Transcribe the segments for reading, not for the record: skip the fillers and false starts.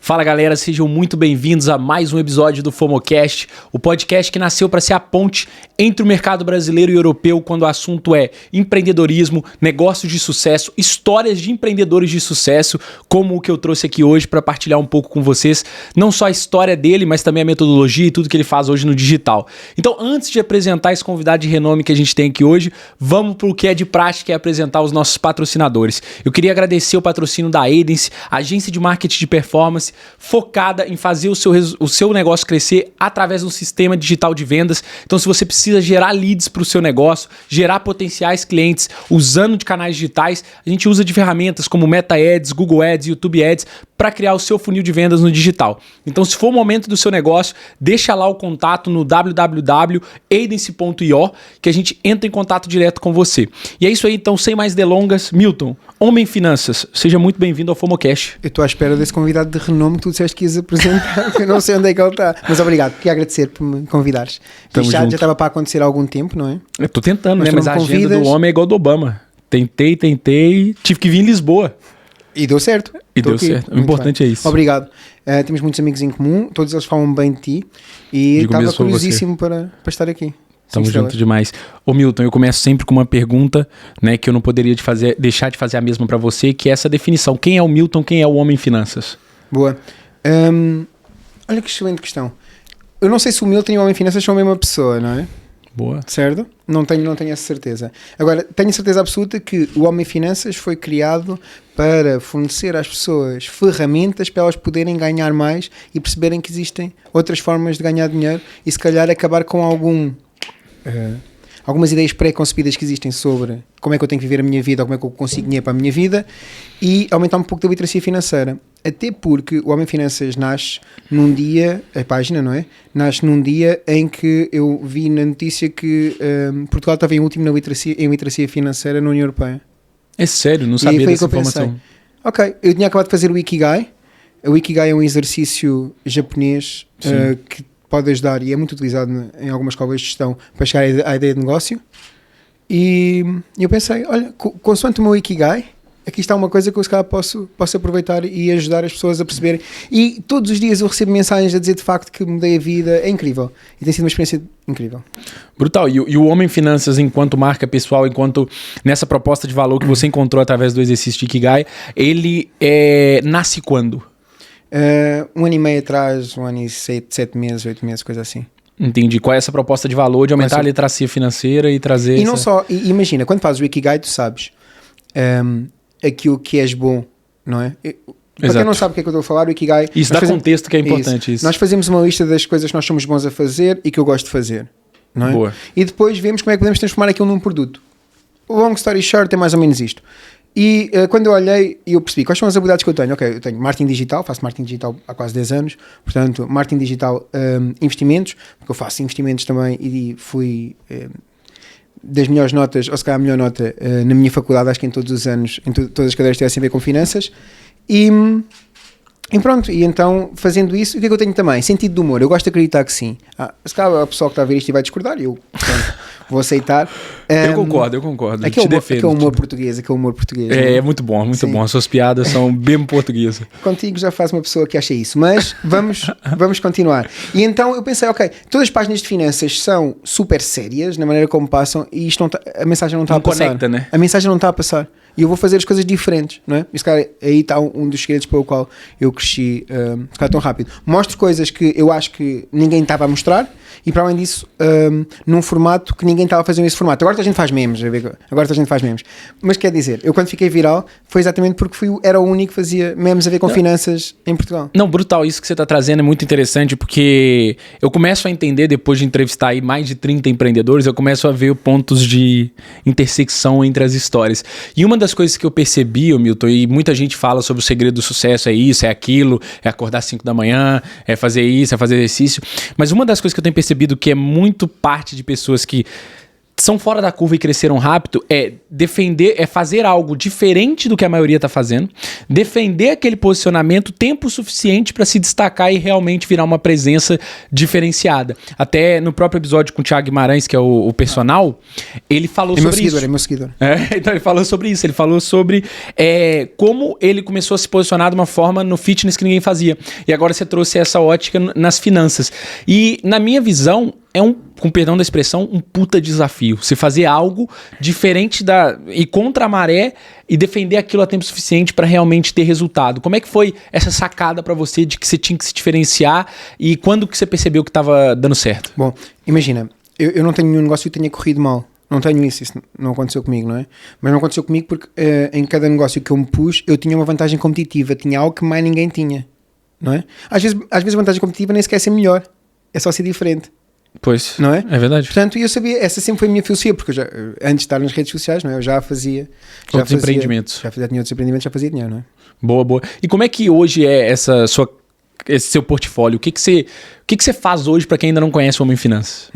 Fala galera, sejam muito bem-vindos a mais um episódio do FOMOcast, o podcast que nasceu para ser a ponte entre o mercado brasileiro e europeu quando o assunto é empreendedorismo, negócios de sucesso, histórias de empreendedores de sucesso, como o que eu trouxe aqui hoje para partilhar um pouco com vocês, não só a história dele, mas também a metodologia e tudo que ele faz hoje no digital. Então, antes de apresentar esse convidado de renome que a gente tem aqui hoje, vamos para o que é de prática, é apresentar os nossos patrocinadores. Eu queria agradecer o patrocínio da Aidence, agência de marketing de performance, focada em fazer o seu negócio crescer através de um sistema digital de vendas. Então, se você precisa gerar leads para o seu negócio, gerar potenciais clientes usando de canais digitais, a gente usa de ferramentas como Meta Ads, Google Ads, YouTube Ads para criar o seu funil de vendas no digital. Então, se for o momento do seu negócio, deixa lá o contato no www.aidence.io que a gente entra em contato direto com você. E é isso aí, então, sem mais delongas, Milton, Homem Finanças, seja muito bem-vindo ao FOMOcast. Eu estou à espera desse convidado de renome que tu disseste que ias apresentar, que eu não sei onde é que ele está. Mas obrigado, queria agradecer por me convidares. Já estava para acontecer há algum tempo, não é? Eu estou tentando, né? Mas a agenda do homem é igual do Obama. Tentei, tive que vir em Lisboa. E deu certo. O importante é isso. Obrigado. Temos muitos amigos em comum, todos eles falam bem de ti e estava curiosíssimo para estar aqui. Tamo junto demais. Ô Milton, eu começo sempre com uma pergunta, né, que eu não poderia deixar de fazer a mesma para você, que é essa definição. Quem é o Milton, quem é o Homem Finanças? Boa. Olha que excelente questão. Eu não sei se o Milton e o Homem Finanças são a mesma pessoa, não é? Boa. Certo? Não tenho essa certeza. Agora, tenho certeza absoluta que o Homem Finanças foi criado para fornecer às pessoas ferramentas para elas poderem ganhar mais e perceberem que existem outras formas de ganhar dinheiro e se calhar acabar com algumas ideias pré-concebidas que existem sobre como é que eu tenho que viver a minha vida ou como é que eu consigo dinheiro para a minha vida e aumentar um pouco da literacia financeira. Até porque o Homem Finanças nasce num dia, a página, não é? Nasce num dia em que eu vi na notícia que Portugal estava em último em literacia financeira na União Europeia. É sério? Não sabia dessa informação. Ok, eu tinha acabado de fazer o Ikigai. O Ikigai é um exercício japonês que pode ajudar e é muito utilizado em algumas escolas de gestão para chegar à ideia de negócio. E eu pensei, olha, consoante o meu Ikigai, aqui está uma coisa que eu se calhar posso aproveitar e ajudar as pessoas a perceberem. E todos os dias eu recebo mensagens a dizer de facto que mudei a vida. É incrível. E tem sido uma experiência incrível. Brutal. E o Homem Finanças, enquanto marca pessoal, enquanto nessa proposta de valor que você encontrou através do exercício de Ikigai, ele nasce quando? 1 ano e meio atrás, 1 ano e 7 meses, 8 meses, coisa assim. Entendi. Qual é essa proposta de valor de aumentar a literacia financeira e trazer... Não só... Imagina, quando fazes o Ikigai, tu sabes aquilo que és bom, não é? Para quem não sabe o que é que eu estou a falar, o Ikigai... Isso dá contexto que é importante. Isso. Nós fazemos uma lista das coisas que nós somos bons a fazer e que eu gosto de fazer, não é? Boa. E depois vemos como é que podemos transformar aquilo num produto. Long story short é mais ou menos isto. E quando eu olhei, eu percebi quais são as habilidades que eu tenho. Ok, eu tenho marketing digital, faço marketing digital há quase 10 anos, portanto, marketing digital, investimentos, porque eu faço investimentos também e fui das melhores notas, ou se calhar a melhor nota na minha faculdade, acho que em todos os anos, em todas as cadeiras tivessem a ver com finanças. E pronto, e então fazendo isso, o que é que eu tenho também? Sentido de humor, eu gosto de acreditar que sim. Se calhar a pessoa que está a ver isto e vai discordar, eu vou aceitar. Eu concordo. Aquele humor português. É muito bom. As suas piadas são bem portuguesas. Contigo já faz uma pessoa que acha isso, mas vamos continuar. E então eu pensei, ok, todas as páginas de finanças são super sérias na maneira como passam e isto a mensagem não está a passar. Conecta, né? A mensagem não está a passar. E eu vou fazer as coisas diferentes, não é? Isso, cara, aí está um dos segredos pelo qual eu cresci tão rápido. Mostro coisas que eu acho que ninguém estava a mostrar e, para além disso, num formato que ninguém estava a fazer nesse formato. Agora a gente faz memes, mas quer dizer, eu quando fiquei viral foi exatamente porque era o único que fazia memes a ver com finanças em Portugal. Não, brutal, isso que você está trazendo é muito interessante porque eu começo a entender, depois de entrevistar aí mais de 30 empreendedores, eu começo a ver pontos de intersecção entre as histórias. E uma das coisas que eu percebi, Milton, e muita gente fala sobre o segredo do sucesso, é isso, é aquilo, é acordar às 5 da manhã, é fazer isso, é fazer exercício, mas uma das coisas que eu tenho percebido que é muito parte de pessoas que são fora da curva e cresceram rápido é defender, é fazer algo diferente do que a maioria tá fazendo, defender aquele posicionamento tempo suficiente para se destacar e realmente virar uma presença diferenciada. Até no próprio episódio com o Thiago Guimarães, que é o personal, ele falou sobre isso. É meu seguidor. Então ele falou sobre isso, ele falou sobre como ele começou a se posicionar de uma forma no fitness que ninguém fazia. E agora você trouxe essa ótica nas finanças. E na minha visão, com perdão da expressão, um puta desafio. Você fazer algo diferente e contra a maré e defender aquilo a tempo suficiente para realmente ter resultado. Como é que foi essa sacada para você de que você tinha que se diferenciar e quando que você percebeu que estava dando certo? Bom, imagina, eu não tenho nenhum negócio que tenha corrido mal. Não tenho isso não aconteceu comigo, não é? Mas não aconteceu comigo porque em cada negócio que eu me pus, eu tinha uma vantagem competitiva, tinha algo que mais ninguém tinha, não é? Às vezes a vantagem competitiva nem sequer é ser melhor, é só ser diferente. Pois, não é? É verdade. Portanto, eu sabia, essa sempre foi a minha filosofia, porque antes de estar nas redes sociais, não é? Eu já fazia... Outros empreendimentos. Já tinha outros empreendimentos, já fazia dinheiro, não é? Boa. E como é que hoje é esse seu portfólio? O que você faz hoje para quem ainda não conhece o Homem Finanças?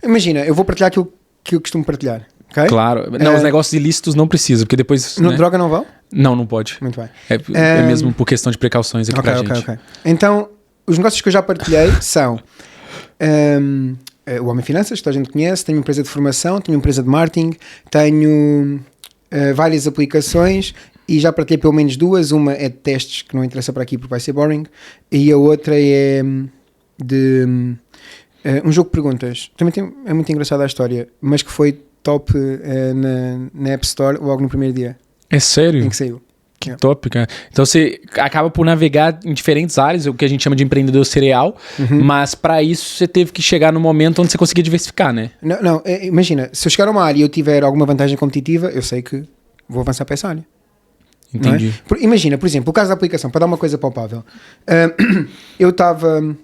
Imagina, eu vou partilhar aquilo que eu costumo partilhar, ok? Claro. Não, os negócios ilícitos não precisam, porque depois... Droga não vale? Não pode. Muito bem. É mesmo por questão de precauções aqui pra gente. Ok. Então, os negócios que eu já partilhei são... o Homem Finanças, que toda a gente conhece, tenho uma empresa de formação, tenho uma empresa de marketing, tenho várias aplicações e já partilhei pelo menos duas. Uma é de testes, que não interessa para aqui porque vai ser boring, e a outra é de um jogo de perguntas. Também é muito engraçada a história, mas que foi top na App Store logo no primeiro dia. É sério? Em que saiu. Que top, cara. Então você acaba por navegar em diferentes áreas, o que a gente chama de empreendedor serial, mas para isso você teve que chegar no momento onde você conseguia diversificar, né? Não, imagina, se eu chegar a uma área e eu tiver alguma vantagem competitiva, eu sei que vou avançar para essa área. Entendi. É? Imagina, por exemplo, o caso da aplicação, para dar uma coisa palpável. Eu estava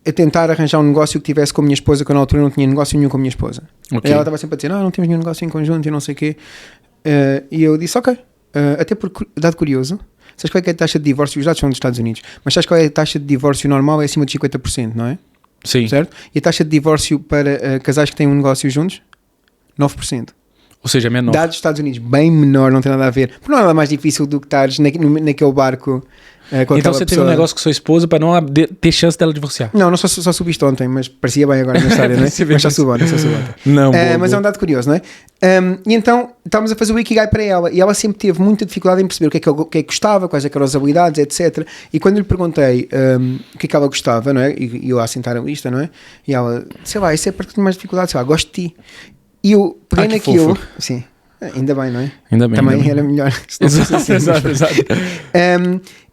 a tentar arranjar um negócio que tivesse com a minha esposa, que eu na altura não tinha negócio nenhum com a minha esposa. Okay. E ela estava sempre a dizer, não temos nenhum negócio em conjunto e não sei o quê. E eu disse, ok, até por dado curioso, sabes qual é que é a taxa de divórcio? Os dados são dos Estados Unidos, mas sabes qual é a taxa de divórcio normal? É acima de 50%, não é? Sim. Certo? E a taxa de divórcio para casais que têm um negócio juntos? 9%. Ou seja, menor. Dados dos Estados Unidos, bem menor, não tem nada a ver. Porque não é nada mais difícil do que estares naquele barco com então você teve um negócio com sua esposa para não ter chance dela divorciar? Não só subi isto ontem, mas parecia bem agora na história, não é? Mas já subi ontem. Não, mas é um dado curioso, não é? E então estávamos a fazer o Ikigai para ela e ela sempre teve muita dificuldade em perceber o que é que gostava, quais eram as habilidades, etc. E quando lhe perguntei o que é que ela gostava, não é? E eu a assentar a lista, não é? E ela, sei lá, isso é para ter mais dificuldade, sei lá, gosto de ti. E eu peguei naquilo. Fofo. Sim, ainda bem, não é? Ainda bem. Também era melhor. Exato.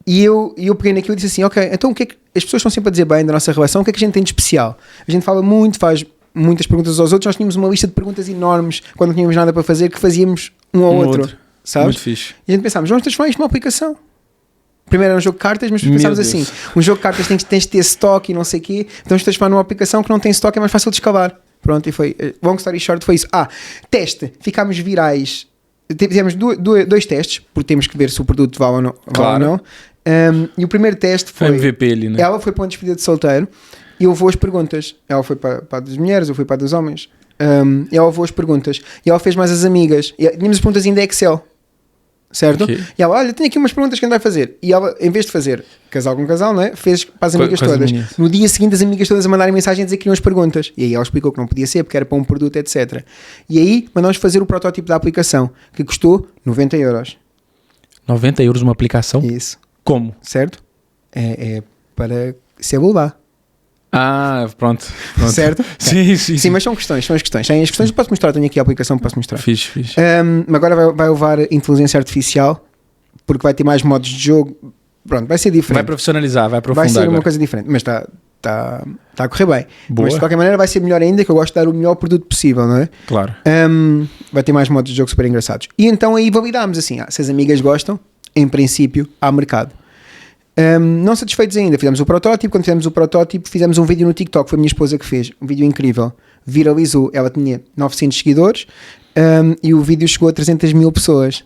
E eu peguei naquilo e disse assim, ok, então o que é que as pessoas estão sempre a dizer bem da nossa relação, o que é que a gente tem de especial? A gente fala muito, faz muitas perguntas aos outros, nós tínhamos uma lista de perguntas enormes quando não tínhamos nada para fazer, que fazíamos um ao outro, sabes? Muito fixe. E a gente pensámos, vamos transformar isto numa aplicação. Primeiro era um jogo de cartas, mas pensámos assim, um jogo de cartas tens de ter stock e não sei o quê, então vamos transformar numa aplicação que não tem stock, é mais fácil de escalar. Pronto, e foi, long story short, foi isso. Teste, ficámos virais, tivemos dois testes, porque temos que ver se o produto vale ou não. Claro. Vale ou não. E o primeiro teste foi MVP ali, né? Ela foi para uma despedida de solteiro e eu vou as perguntas. Ela foi para a das mulheres, eu fui para a dos homens. E ela levou as perguntas e ela fez mais as amigas. E tínhamos as perguntas ainda Excel, certo? Okay. E ela, olha, tenho aqui umas perguntas que a gente vai fazer. E ela, em vez de fazer casal com casal, não é? Fez para as amigas todas. No dia seguinte, as amigas todas a mandarem mensagem a dizer que queriam as perguntas. E aí ela explicou que não podia ser porque era para um produto, etc. E aí mandamos fazer o protótipo da aplicação, que custou 90 euros. 90 euros uma aplicação? Isso. Como? Certo? É para celular. Pronto. Certo? Sim, mas são questões. Tem as questões, eu posso mostrar, tenho aqui a aplicação, posso mostrar. Fixe. Agora vai levar inteligência artificial, porque vai ter mais modos de jogo. Pronto, vai ser diferente. Vai profissionalizar, vai aprofundar. Vai ser agora uma coisa diferente, mas está a correr bem. Boa. Mas de qualquer maneira vai ser melhor ainda, que eu gosto de dar o melhor produto possível, não é? Claro. Vai ter mais modos de jogo super engraçados. E então aí validámos assim, se as amigas gostam, em princípio, há mercado. Não satisfeitos ainda, fizemos o protótipo. Quando fizemos o protótipo, fizemos um vídeo no TikTok, foi a minha esposa que fez, um vídeo incrível, viralizou, ela tinha 900 seguidores e o vídeo chegou a 300 mil pessoas.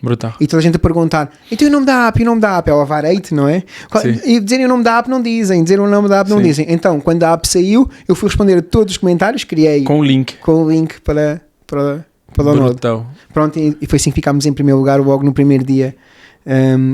Brutal. E toda a gente a perguntar, então o nome da app, é o Avarate, não é? Sim. E dizerem o nome da app não dizem, dizer o nome da app não Sim. dizem. Então, quando a app saiu, eu fui responder a todos os comentários, criei Com o link. o link para download. Brutal. Pronto, e foi assim que ficámos em primeiro lugar logo no primeiro dia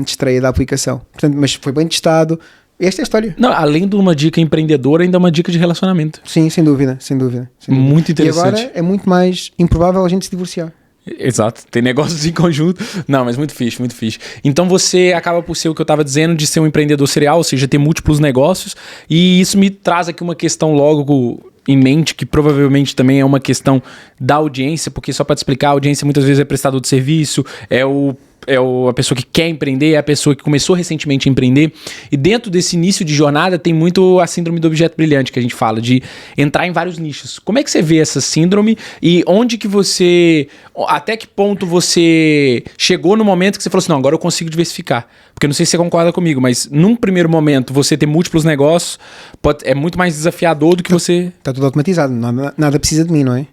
de estreia da aplicação. Portanto, mas foi bem testado. Esta é a história. Não, além de uma dica empreendedora, ainda é uma dica de relacionamento. Sim, sem dúvida, sem dúvida. Muito interessante. E agora é muito mais improvável a gente se divorciar. Exato, tem negócios em conjunto. Não, mas muito fixe, muito fixe. Então você acaba por ser o que eu estava dizendo, de ser um empreendedor serial, ou seja, ter múltiplos negócios. E isso me traz aqui uma questão logo em mente, que provavelmente também é uma questão da audiência, porque só para te explicar, a audiência muitas vezes é prestador de serviço, a pessoa que quer empreender, é a pessoa que começou recentemente a empreender. E dentro desse início de jornada tem muito a síndrome do objeto brilhante, que a gente fala, de entrar em vários nichos. Como é que você vê essa síndrome e onde que você... Até que ponto você chegou no momento que você falou assim, não, agora eu consigo diversificar. Porque eu não sei se você concorda comigo, mas num primeiro momento você ter múltiplos negócios é muito mais desafiador do que você... Está tudo automatizado, nada precisa de mim, não é?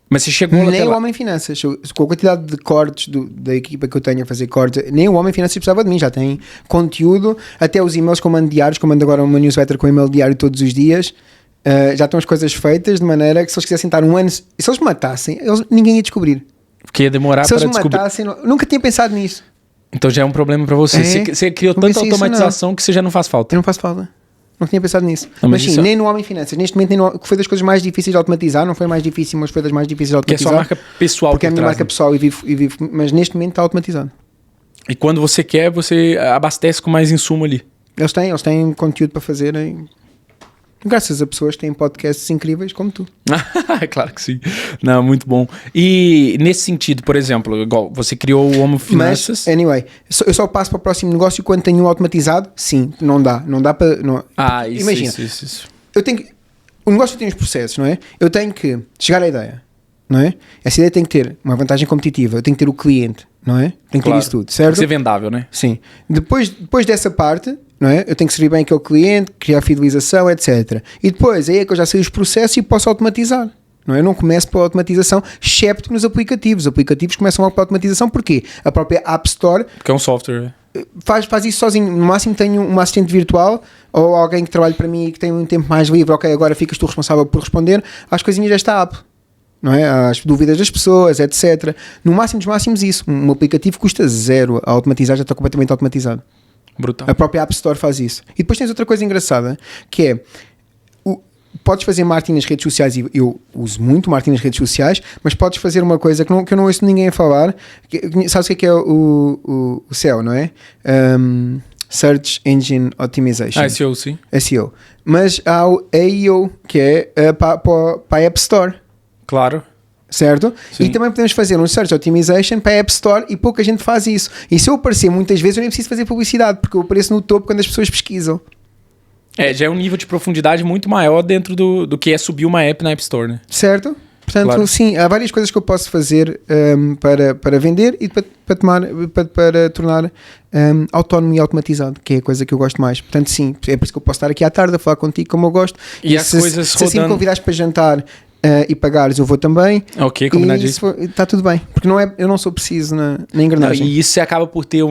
Mas você chegou nem até o lá. Homem Finanças, com a quantidade de cortes da equipa que eu tenho a fazer cortes, nem o Homem Finanças precisava de mim, já tem conteúdo, até os e-mails que eu mando diários, que eu mando agora uma newsletter com e-mail diário todos os dias, já estão as coisas feitas de maneira que se eles quisessem estar um ano, se eles me matassem, ninguém ia descobrir. Porque ia demorar Se para eles me descobrir. matassem, nunca tinha pensado nisso. Então já é um problema para você. Você criou Não tanta pensei isso, automatização que você já não faz falta. Eu não faço falta. Não tinha pensado nisso. Não, mas sim, isso... nem no Homem Finanças. Neste momento, que foi das coisas mais difíceis de automatizar. Não foi mais difícil, mas foi das mais difíceis de Que é automatizar. sua marca pessoal. Porque é a minha traz, marca pessoal e vivo. Mas neste momento está automatizado. E quando você quer, você abastece com mais insumo ali. Eles têm conteúdo para fazer. Graças a pessoas que têm podcasts incríveis como tu. Claro que sim. Não, muito bom. E nesse sentido, por exemplo, igual você criou o Homo Finanças. Mas, anyway, eu só passo para o próximo negócio quando tenho um automatizado. Sim, não dá para... Isso, imagina, isso. eu tenho que... O negócio tem os processos, não é? Eu tenho que chegar à ideia, não é? Essa ideia tem que ter uma vantagem competitiva. Eu tenho que ter o cliente, não é? Tem que ter isso tudo, certo? Tem que ser vendável, né? Sim. Depois dessa parte, não é? Eu tenho que servir bem aquele cliente, criar fidelização, etc. E depois, aí é que eu já sei os processos e posso automatizar. Não é? Eu não começo pela automatização, excepto nos aplicativos. Os aplicativos começam logo pela automatização. Porquê? A própria App Store... Porque é um software. Faz isso sozinho. No máximo tenho uma assistente virtual ou alguém que trabalhe para mim e que tem um tempo mais livre. Ok, agora ficas tu responsável por responder às coisinhas desta app. Não é? Às dúvidas das pessoas, etc. No máximo dos máximos isso. Um aplicativo custa zero a automatizar, já está completamente automatizado. Brutal. A própria App Store faz isso. E depois tens outra coisa engraçada, que é... Podes fazer marketing nas redes sociais, e eu uso muito marketing nas redes sociais, mas podes fazer uma coisa que eu não ouço ninguém a falar. Sabes o que é o SEO, não é? Search Engine Optimization. SEO, sim. SEO. Mas há o AEO, que é para a App Store. Claro. Certo? Sim. E também podemos fazer um Search Optimization para a App Store e pouca gente faz isso. E se eu aparecer muitas vezes, eu nem preciso fazer publicidade, porque eu apareço no topo quando as pessoas pesquisam. Já é um nível de profundidade muito maior dentro do que é subir uma app na App Store, né? Certo? Portanto, claro. Sim, há várias coisas que eu posso fazer para vender e para tornar autónomo e automatizado, que é a coisa que eu gosto mais. Portanto, sim, é por isso que eu posso estar aqui à tarde a falar contigo como eu gosto. E as coisas se assim me convidares para jantar e pagares, eu vou também. Ok, combinadíssimo. Está tudo bem, porque eu não sou preciso na engrenagem. Não, e isso você acaba por ter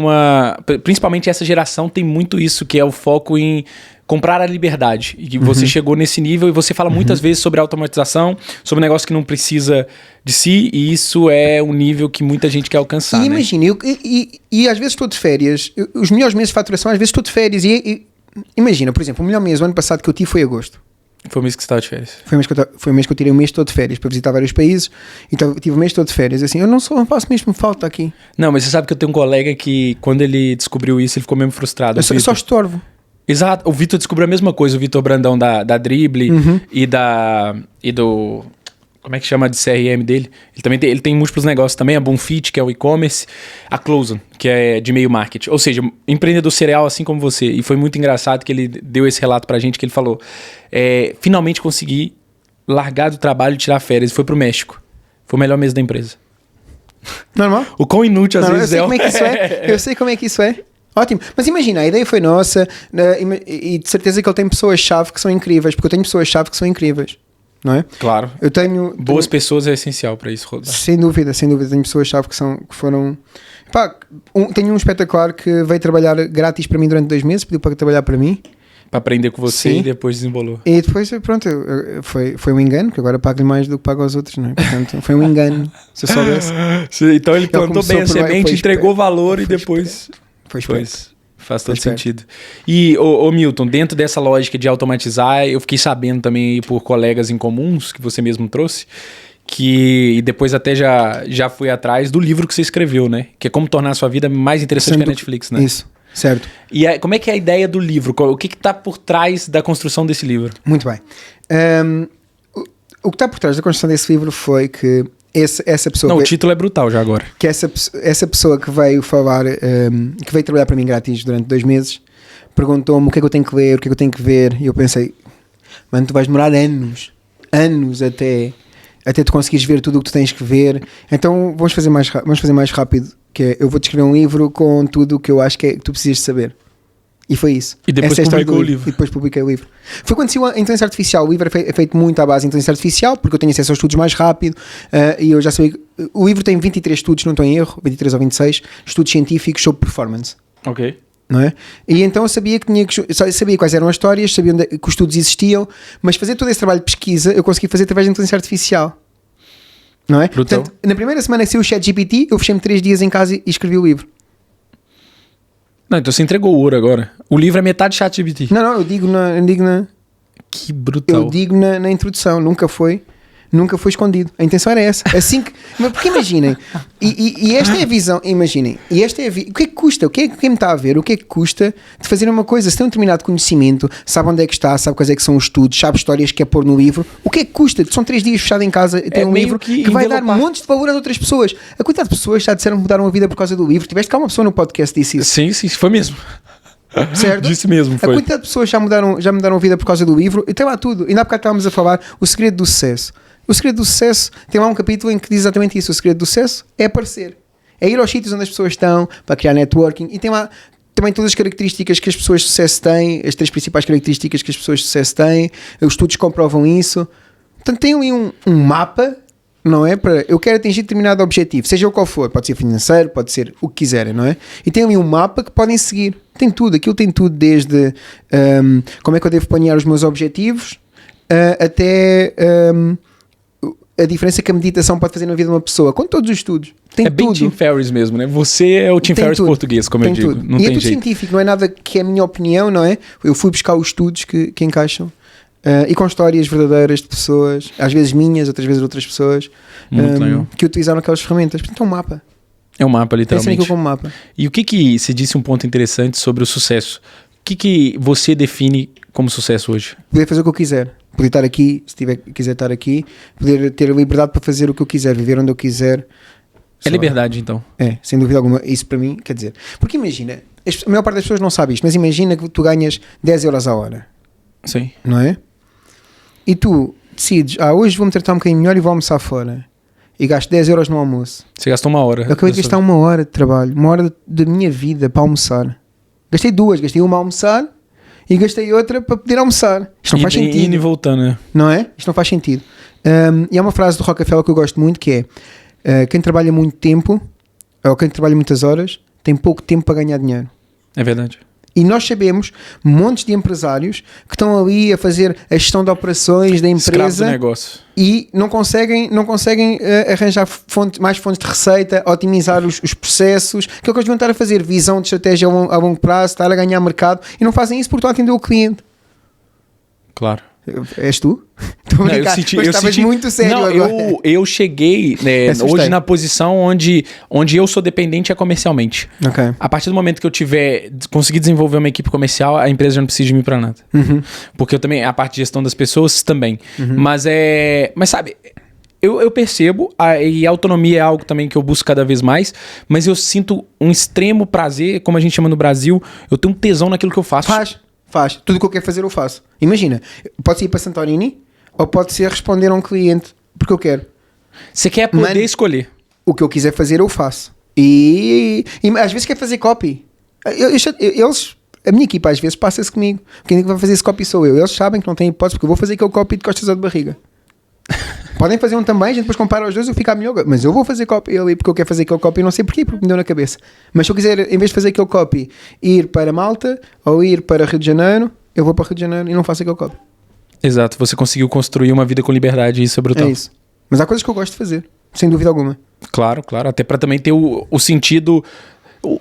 principalmente essa geração tem muito isso, que é o foco em comprar a liberdade. E você chegou nesse nível e você fala muitas vezes sobre automatização, sobre um negócio que não precisa de si, e isso é um nível que muita gente quer alcançar. E imagina, e às vezes estou de férias, os melhores meses de faturação, às vezes estou de férias, e imagina, por exemplo, o melhor mês, o ano passado que eu tive foi agosto. Foi o mês que você estava de férias. Foi o mês que eu tirei um mês todo de férias para visitar vários países, então tive um mês todo de férias. Assim, eu não faço mesmo falta aqui. Não, mas você sabe que eu tenho um colega que, quando ele descobriu isso, ele ficou mesmo frustrado. Eu só estorvo. Exato, o Vitor descobriu a mesma coisa, o Vitor Brandão da Dribbble e do... Como é que chama de CRM dele? Ele tem múltiplos negócios também, a Bonfit, que é o e-commerce, a Closen, que é de e-mail marketing. Ou seja, empreendedor serial assim como você. E foi muito engraçado que ele deu esse relato pra gente, que ele falou, finalmente consegui largar do trabalho e tirar férias. E foi pro México. Foi o melhor mês da empresa. Normal? O quão inútil às vezes é. Eu sei como é que isso é. Ótimo. Mas imagina, a ideia foi nossa e de certeza que ele tem pessoas-chave que são incríveis, porque eu tenho pessoas-chave que são incríveis. não é? Claro. Eu tenho... Boas pessoas é essencial para isso, Rodar. Sem dúvida. Tenho pessoas-chave que foram... Pá, tenho um espetacular que veio trabalhar grátis para mim durante 2 meses, pediu para trabalhar para mim. Para aprender com você. Sim. E depois desembolou. E depois, pronto, foi um engano, que agora pago-lhe mais do que pago aos outros, não é? Portanto, foi um engano, se eu soubesse. Então ele plantou bem a semente, entregou valor e depois... Foi esperto. Faz todo sentido. E, ô Milton, dentro dessa lógica de automatizar, eu fiquei sabendo também por colegas em comuns que você mesmo trouxe, e depois até já fui atrás do livro que você escreveu, né? Que é Como Tornar a Sua Vida Mais Interessante que a Netflix, né? Isso, certo. E como é que é a ideia do livro? O que está por trás da construção desse livro? Muito bem. O que está por trás da construção desse livro foi que essa pessoa... Não, o título é brutal já agora. Que essa pessoa que veio falar, que veio trabalhar para mim grátis durante 2 meses, perguntou-me o que é que eu tenho que ler, o que é que eu tenho que ver, e eu pensei, mano, tu vais demorar anos até tu conseguires ver tudo o que tu tens que ver, então vamos fazer mais rápido, que é, eu vou-te escrever um livro com tudo o que eu acho que tu precisas saber. E foi isso. E depois publicou o livro. E depois publiquei o livro. Foi quando saiu a inteligência artificial. O livro é feito muito à base de inteligência artificial, porque eu tenho acesso aos estudos mais rápido, e eu já sabia... O livro tem 23 estudos, não estou em erro, 23 ou 26, estudos científicos sobre performance. Ok. Não é? E então eu sabia sabia quais eram as histórias, sabia que os estudos existiam, mas fazer todo esse trabalho de pesquisa eu consegui fazer através da inteligência artificial. Não é? Portanto, na primeira semana que saiu o ChatGPT, eu fechei-me 3 dias em casa e escrevi o livro. Não, então você entregou o ouro agora. O livro é metade ChatGPT. Não, eu digo na... Que brutal. Eu digo na introdução, nunca foi escondido. A intenção era essa. Assim que... Mas porque imaginem, e esta é a visão, imaginem, o que é que custa? Quem me está a ver, o que é que custa de fazer uma coisa? Se tem um determinado conhecimento, sabe onde é que está, sabe quais é que são os estudos, sabe histórias que é pôr no livro, o que é que custa? São 3 dias fechado em casa e tem um livro que vai dar montes de valor a outras pessoas. A quantidade de pessoas já disseram que mudaram a vida por causa do livro. Tiveste cá uma pessoa no podcast que disse isso. Sim, foi mesmo. Certo? Disse mesmo, foi. A quantidade de pessoas já mudaram a vida por causa do livro, e tem lá tudo. Ainda há bocado estávamos a falar o segredo do sucesso. O segredo do sucesso tem lá um capítulo em que diz exatamente isso. O segredo do sucesso é aparecer. É ir aos sítios onde as pessoas estão para criar networking, e tem lá também todas as características que as pessoas de sucesso têm, as 3 principais características que as pessoas de sucesso têm, os estudos comprovam isso. Portanto, tem ali um mapa, não é? Para eu quero atingir determinado objetivo, seja o qual for, pode ser financeiro, pode ser o que quiserem, não é? E tem ali um mapa que podem seguir. Tem tudo, aquilo tem tudo, desde como é que eu devo planear os meus objetivos, até a diferença que a meditação pode fazer na vida de uma pessoa, com todos os estudos. Tem bem tudo. Tim Ferriss mesmo, né? Você é o Tim Ferriss português, como eu digo. Tudo. Não e tem é tudo jeito. científico, não é nada que é a minha opinião, não é? Eu fui buscar os estudos que encaixam. E com histórias verdadeiras de pessoas, às vezes minhas, outras vezes de outras pessoas, que utilizaram aquelas ferramentas. Portanto, é um mapa. É um mapa, literalmente. Pensem como um mapa. E o que você disse um ponto interessante sobre o sucesso? O que você define como sucesso hoje? Poder fazer o que eu quiser. Poder estar aqui, se quiser estar aqui. Poder ter a liberdade para fazer o que eu quiser, viver onde eu quiser. É liberdade, então. É, sem dúvida alguma. Isso para mim, quer dizer... Porque imagina, a maior parte das pessoas não sabe isto, mas imagina que tu ganhas 10 euros a hora. Sim. Não é? E tu decides, hoje vou-me tratar um bocadinho melhor e vou almoçar fora. E gasto 10 euros no almoço. Você gastou 1 hora. Eu acabei de gastar 1 hora de trabalho, 1 hora da minha vida para almoçar. Gastei 2, gastei uma a almoçar e gastei outra para poder almoçar. Isto não faz sentido. Indo e voltando, né? Não é? Isto não faz sentido. E há uma frase do Rockefeller que eu gosto muito, que é quem trabalha muito tempo, ou quem trabalha muitas horas, tem pouco tempo para ganhar dinheiro. É verdade. E nós sabemos montes de empresários que estão ali a fazer a gestão de operações da empresa do negócio. E não conseguem arranjar mais fontes de receita, otimizar os processos, que é o que eles vão estar a fazer, visão de estratégia a longo prazo, estar a ganhar mercado, e não fazem isso porque estão a atender o cliente. Claro. És tu? Estou a brincar, mas estavas muito sério agora. Eu cheguei hoje na posição onde eu sou dependente comercialmente. Okay. A partir do momento que eu conseguir desenvolver uma equipe comercial, a empresa já não precisa de mim para nada. Uhum. Porque eu também, a parte de gestão das pessoas também. Uhum. Mas sabe, eu percebo, e a autonomia é algo também que eu busco cada vez mais, mas eu sinto um extremo prazer, como a gente chama no Brasil, eu tenho um tesão naquilo que eu faço. Faz. Tudo o que eu quero fazer eu faço. Imagina, pode ser ir para Santorini ou pode ser responder a um cliente porque eu quero. Você quer poder escolher. O que eu quiser fazer eu faço. E às vezes quer fazer copy. A minha equipa às vezes passa-se comigo. Quem vai fazer esse copy sou eu. Eles sabem que não tem hipótese porque eu vou fazer aquele copy de costas ou de barriga. Podem fazer um também, a gente depois compara os dois, eu fico a melhor. Mas eu vou fazer copy ali porque eu quero fazer aquele copy, não sei porquê, porque me deu na cabeça. Mas se eu quiser, em vez de fazer aquele copy, ir para Malta ou ir para Rio de Janeiro, eu vou para Rio de Janeiro e não faço aquele copy. Exato, você conseguiu construir uma vida com liberdade e isso é brutal. É isso. Mas há coisas que eu gosto de fazer, sem dúvida alguma. Claro, até para também ter o sentido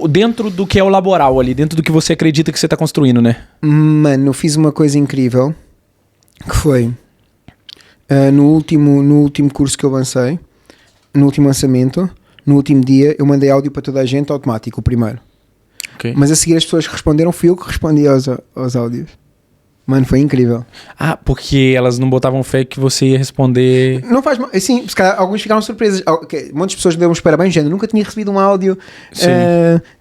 dentro do que é o laboral ali, dentro do que você acredita que você está construindo, né? Mano, eu fiz uma coisa incrível, que foi, no último curso que eu lancei, no último lançamento, no último dia, eu mandei áudio para toda a gente automático, o primeiro. Okay. Mas a seguir as pessoas que responderam, fui eu que respondi aos áudios. Mano, foi incrível. Ah, porque elas não botavam fé que você ia responder... Não faz mal. Assim, se calhar, alguns ficaram surpresos. Muitas pessoas deram uns parabéns, gente. Nunca tinha recebido um áudio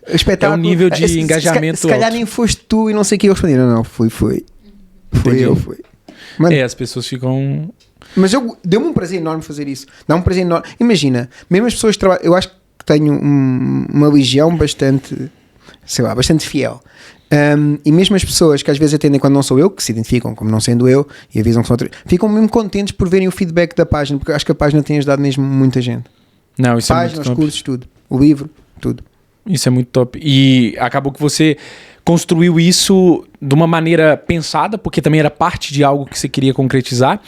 espetáculo. É um nível de engajamento se calhar nem foste tu e não sei o que eu respondi. Não, fui. Entendi. Fui. Mano, as pessoas ficam... Mas deu-me um prazer enorme fazer isso. Dá um prazer enorme. Imagina, mesmo as pessoas que trabalham... Eu acho que tenho uma legião bastante fiel. E mesmo as pessoas que às vezes atendem quando não sou eu, que se identificam como não sendo eu e avisam que são outros, ficam mesmo contentes por verem o feedback da página, porque eu acho que a página tem ajudado mesmo muita gente. Não, isso Página, é muito os top. cursos, tudo. O livro, tudo. Isso é muito top. E acabou que você construiu isso de uma maneira pensada, porque também era parte de algo que você queria concretizar,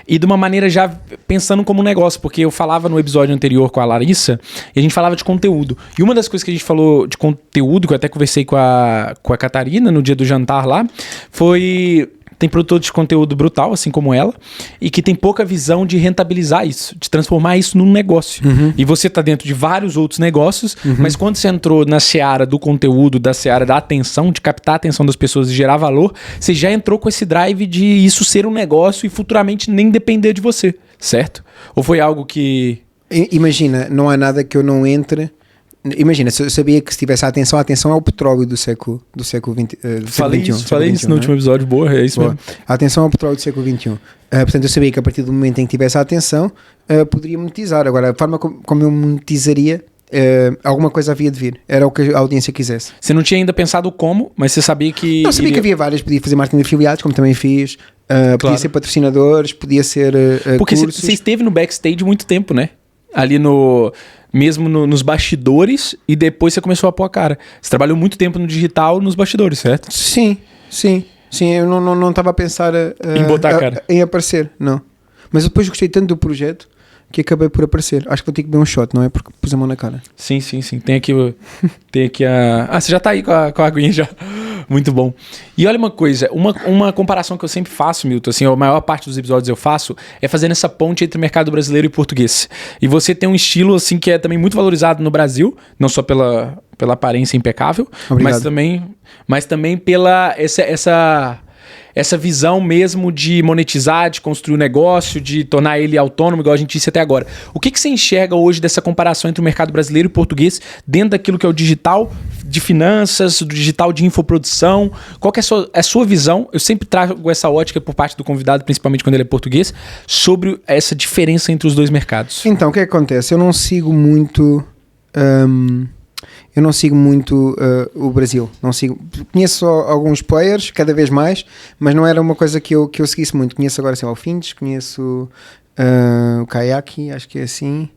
e de uma maneira já pensando como um negócio, porque eu falava no episódio anterior com a Larissa, e a gente falava de conteúdo. E uma das coisas que a gente falou de conteúdo, que eu até conversei com a Catarina no dia do jantar lá, foi... Tem produtor de conteúdo brutal, assim como ela, e que tem pouca visão de rentabilizar isso, de transformar isso num negócio. E você tá dentro de vários outros negócios, mas quando você entrou na seara do conteúdo, da seara da atenção, de captar a atenção das pessoas e gerar valor, você já entrou com esse drive de isso ser um negócio e futuramente nem depender de você, certo? Ou foi algo que... Imagina, não há nada que eu não entre... Imagina, eu sabia que se tivesse a atenção é o petróleo do século XX. Falei isso no último episódio, boa, é isso mesmo. A atenção é o petróleo do século XXI. Portanto, eu sabia que a partir do momento em que tivesse a atenção, poderia monetizar. Agora, a forma como eu monetizaria, alguma coisa havia de vir. Era o que a audiência quisesse. Você não tinha ainda pensado como, mas você sabia que... Eu sabia que havia várias. Podia fazer marketing de afiliados, como também fiz. Podia ser patrocinadores, podia ser porque cursos. Você esteve no backstage muito tempo, né? Ali nos bastidores, e depois você começou a pôr a cara. Você trabalhou muito tempo no digital, nos bastidores, certo? Sim. Eu não estava a pensar em botar a cara. Em aparecer, não. Mas eu depois gostei tanto do projeto que acabei por aparecer. Acho que vou ter que beber um shot, não é? Porque pus a mão na cara. Sim. Tem aqui a... Ah, você já tá aí com a aguinha já. Muito bom. E olha uma coisa, uma comparação que eu sempre faço, Milton, assim, a maior parte dos episódios eu faço, é fazendo essa ponte entre o mercado brasileiro e português. E você tem um estilo, assim, que é também muito valorizado no Brasil, não só pela aparência impecável, mas também pela essa visão mesmo de monetizar, de construir um negócio, de tornar ele autônomo, igual a gente disse até agora. O que você enxerga hoje dessa comparação entre o mercado brasileiro e português dentro daquilo que é o digital de finanças, do digital de infoprodução? Qual que é a sua visão? Eu sempre trago essa ótica por parte do convidado, principalmente quando ele é português, sobre essa diferença entre os dois mercados. Então, o que é que acontece? Eu não sigo muito... o Brasil. Conheço alguns players, cada vez mais, mas não era uma coisa que eu seguisse muito. Conheço agora, sei lá, o Findes, conheço o Kayaki, acho que é assim.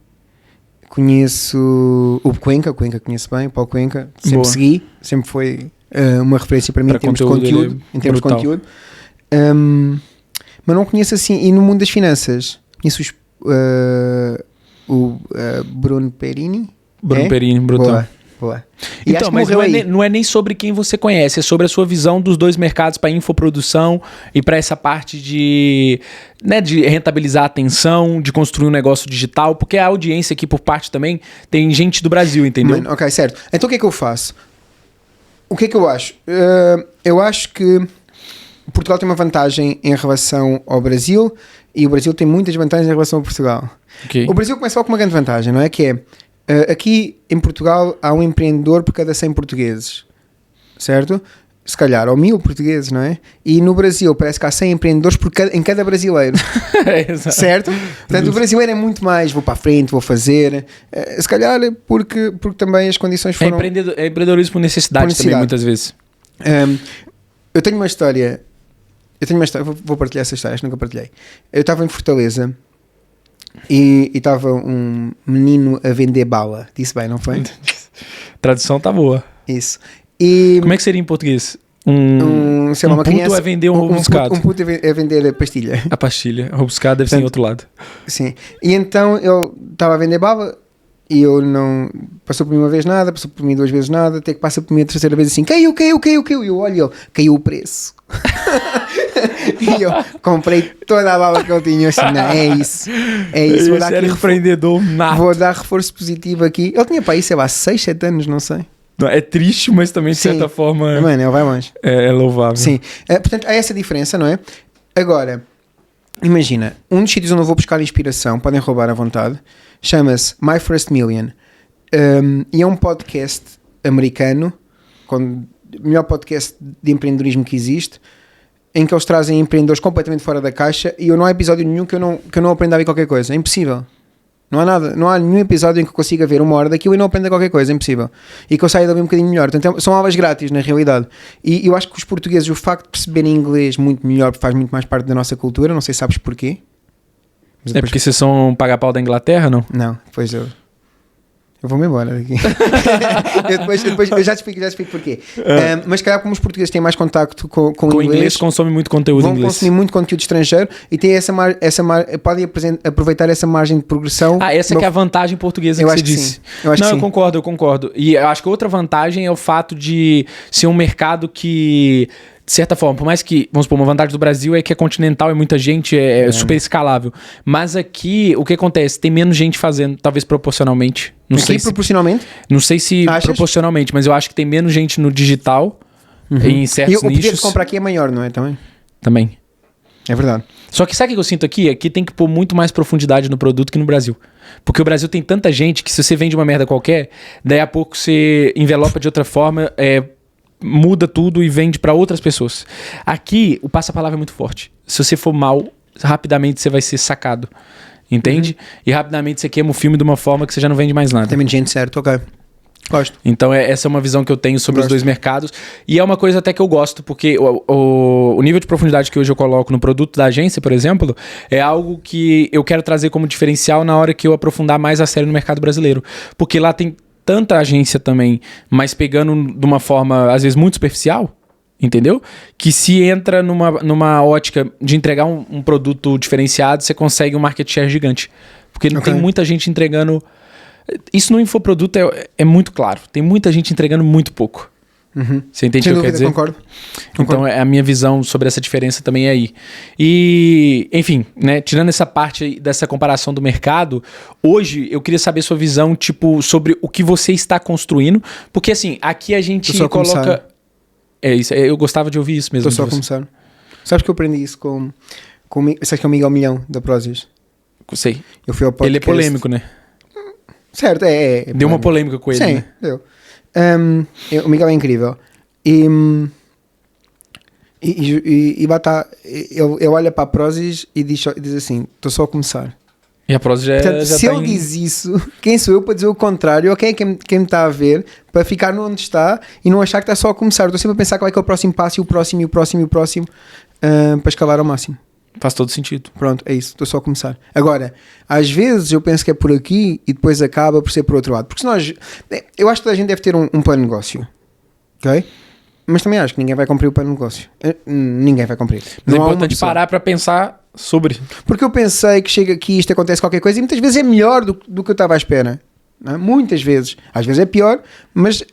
Conheço o Cuenca conheço bem, o Paulo Cuenca. Sempre segui, sempre foi uma referência para mim em termos de conteúdo. Mas não conheço assim. E no mundo das finanças, conheço o Bruno Perini. Perini, brutal. Boa. Então, mas não é nem sobre quem você conhece, é sobre a sua visão dos dois mercados para infoprodução e para essa parte de rentabilizar a atenção, de construir um negócio digital, porque a audiência aqui por parte também tem gente do Brasil, entendeu? Mano, ok, certo. Então o que é que eu faço? O que é que eu acho? Eu acho que Portugal tem uma vantagem em relação ao Brasil e o Brasil tem muitas vantagens em relação ao Portugal. Okay. O Brasil começa com uma grande vantagem, não é? Que é aqui em Portugal há um empreendedor por cada 100 portugueses, certo? Se calhar, ou 1000 portugueses, não é? E no Brasil parece que há 100 empreendedores em cada brasileiro, certo? Portanto, o brasileiro é muito mais, vou para a frente, vou fazer, se calhar porque também as condições foram... É empreendedorismo por necessidade também, muitas vezes. Eu tenho uma história, vou partilhar essa história, acho que nunca partilhei. Eu estava em Fortaleza e estava um menino a vender bala. Disse bem, não foi? Tradução tá boa. Isso. E Como é que seria em português? sei lá, uma puto criança, a vender um robuscado. Um puto a vender a pastilha. A pastilha. A robuscado deve ser em outro lado. Sim. E então ele estava a vender bala e eu não... Passou por mim uma vez nada, passou por mim 2 vezes nada, até que passa por mim a 3ª vez assim, caiu. E eu olho e ele, caiu o preço. E eu comprei toda a bala que eu tinha, assim, não, é isso. Vou dar era empreendedor nato. Vou dar reforço positivo aqui. Ele tinha para aí, sei lá, 6, 7 anos, não sei. É triste, mas também de certa forma... Mano, ele vai longe. É louvável. Sim. Portanto, há essa diferença, não é? Agora, imagina, um dos sítios onde eu vou buscar inspiração, podem roubar à vontade, chama-se My First Million. E é um podcast americano, o melhor podcast de empreendedorismo que existe, em que eles trazem empreendedores completamente fora da caixa e não há episódio nenhum que eu não aprenda a ver qualquer coisa. É impossível. Não há nada, não há nenhum episódio em que eu consiga ver 1 hora daquilo e não aprenda qualquer coisa, é impossível. E que eu saia dali um bocadinho melhor. Portanto, são aulas grátis, na realidade. E eu acho que os portugueses, o facto de perceberem inglês muito melhor, faz muito mais parte da nossa cultura, não sei se sabes porquê. Mas depois... porque vocês são paga-pau da Inglaterra, não? Não, pois eu vou-me embora daqui. eu já te explico porquê. Mas calhar como os portugueses têm mais contacto com o inglês, consomem muito conteúdo vão inglês. consumir muito conteúdo estrangeiro e têm podem aproveitar essa margem de progressão. Essa que é a vantagem portuguesa que você disse. Sim. Eu acho que sim. Eu concordo. E eu acho que outra vantagem é o fato de ser um mercado que... De certa forma, por mais que, vamos supor, uma vantagem do Brasil é que é continental e muita gente é super escalável. Mas aqui, o que acontece? Tem menos gente fazendo, talvez proporcionalmente. Não sei se proporcionalmente? Não sei se proporcionalmente, mas eu acho que tem menos gente no digital, em certos nichos. E o poder de comprar aqui é maior, não é? Também. É verdade. Só que sabe o que eu sinto aqui? Aqui tem que pôr muito mais profundidade no produto que no Brasil. Porque o Brasil tem tanta gente que se você vende uma merda qualquer, daí a pouco você envelopa de outra forma, muda tudo e vende para outras pessoas. Aqui, o passa-palavra é muito forte. Se você for mal, rapidamente você vai ser sacado. Entende? E rapidamente você queima o filme de uma forma que você já não vende mais nada. Tem muita gente, certo? Ok. Gosto. Então, essa é uma visão que eu tenho sobre os dois mercados. E é uma coisa até que eu gosto, porque o nível de profundidade que hoje eu coloco no produto da agência, por exemplo, é algo que eu quero trazer como diferencial na hora que eu aprofundar mais a sério no mercado brasileiro. Porque lá tem tanta agência também, mas pegando de uma forma, às vezes, muito superficial, entendeu? Que se entra numa ótica de entregar um produto diferenciado, você consegue um market share gigante. Porque não tem muita gente entregando... Isso no infoproduto é muito claro. Tem muita gente entregando muito pouco. Você entende o que eu quero dizer? Concordo. Então, a minha visão sobre essa diferença também é aí. E, enfim, né, tirando essa parte dessa comparação do mercado, hoje eu queria saber sua visão, tipo, sobre o que você está construindo. Porque, assim, aqui a gente coloca... Isso, eu gostava de ouvir isso mesmo. Estou só a começar. Sabes que eu aprendi isso com sabes que é o Miguel Milhão, da Prozis? Sei. Eu fui ao podcast. Ele é polêmico, né? Certo, deu uma polêmica com ele, sim, né? Deu. O Miguel é incrível. E bata, ele olha para a Prozis e diz assim: estou só a começar. E a Prozis Portanto, se ele diz isso, quem sou eu para dizer o contrário? Ok, quem me está a ver, para ficar onde está e não achar que está só a começar. Estou sempre a pensar qual é que é o próximo passo e o próximo para escalar ao máximo. Faz todo sentido. Pronto, é isso, estou só a começar. Agora, às vezes eu penso que é por aqui e depois acaba por ser por outro lado. Porque eu acho que toda a gente deve ter um plano de negócio, ok? Mas também acho que ninguém vai cumprir o plano de negócio. Ninguém vai cumprir. Mas é importante parar para pensar sobre. Porque eu pensei que chega aqui, isto acontece qualquer coisa e muitas vezes é melhor do que eu estava à espera. Não é? Muitas vezes. Às vezes é pior, mas...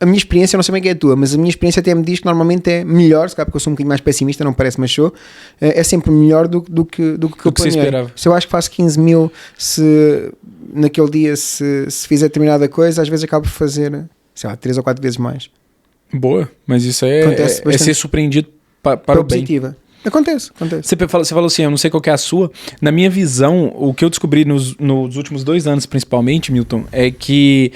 A minha experiência, eu não sei bem que é a tua, mas a minha experiência até me diz que normalmente é melhor, se calhar porque eu sou um bocadinho mais pessimista, não parece, mas sou, é sempre melhor do que eu planeei. Se eu acho que faço 15 mil, se naquele dia, se fizer determinada coisa, às vezes acabo por fazer, sei lá, 3 ou 4 vezes mais. Boa, mas isso é ser surpreendido para o bem. Positiva. Acontece. Você falou assim, eu não sei qual que é a sua. Na minha visão, o que eu descobri nos últimos 2 anos, principalmente, Milton, é que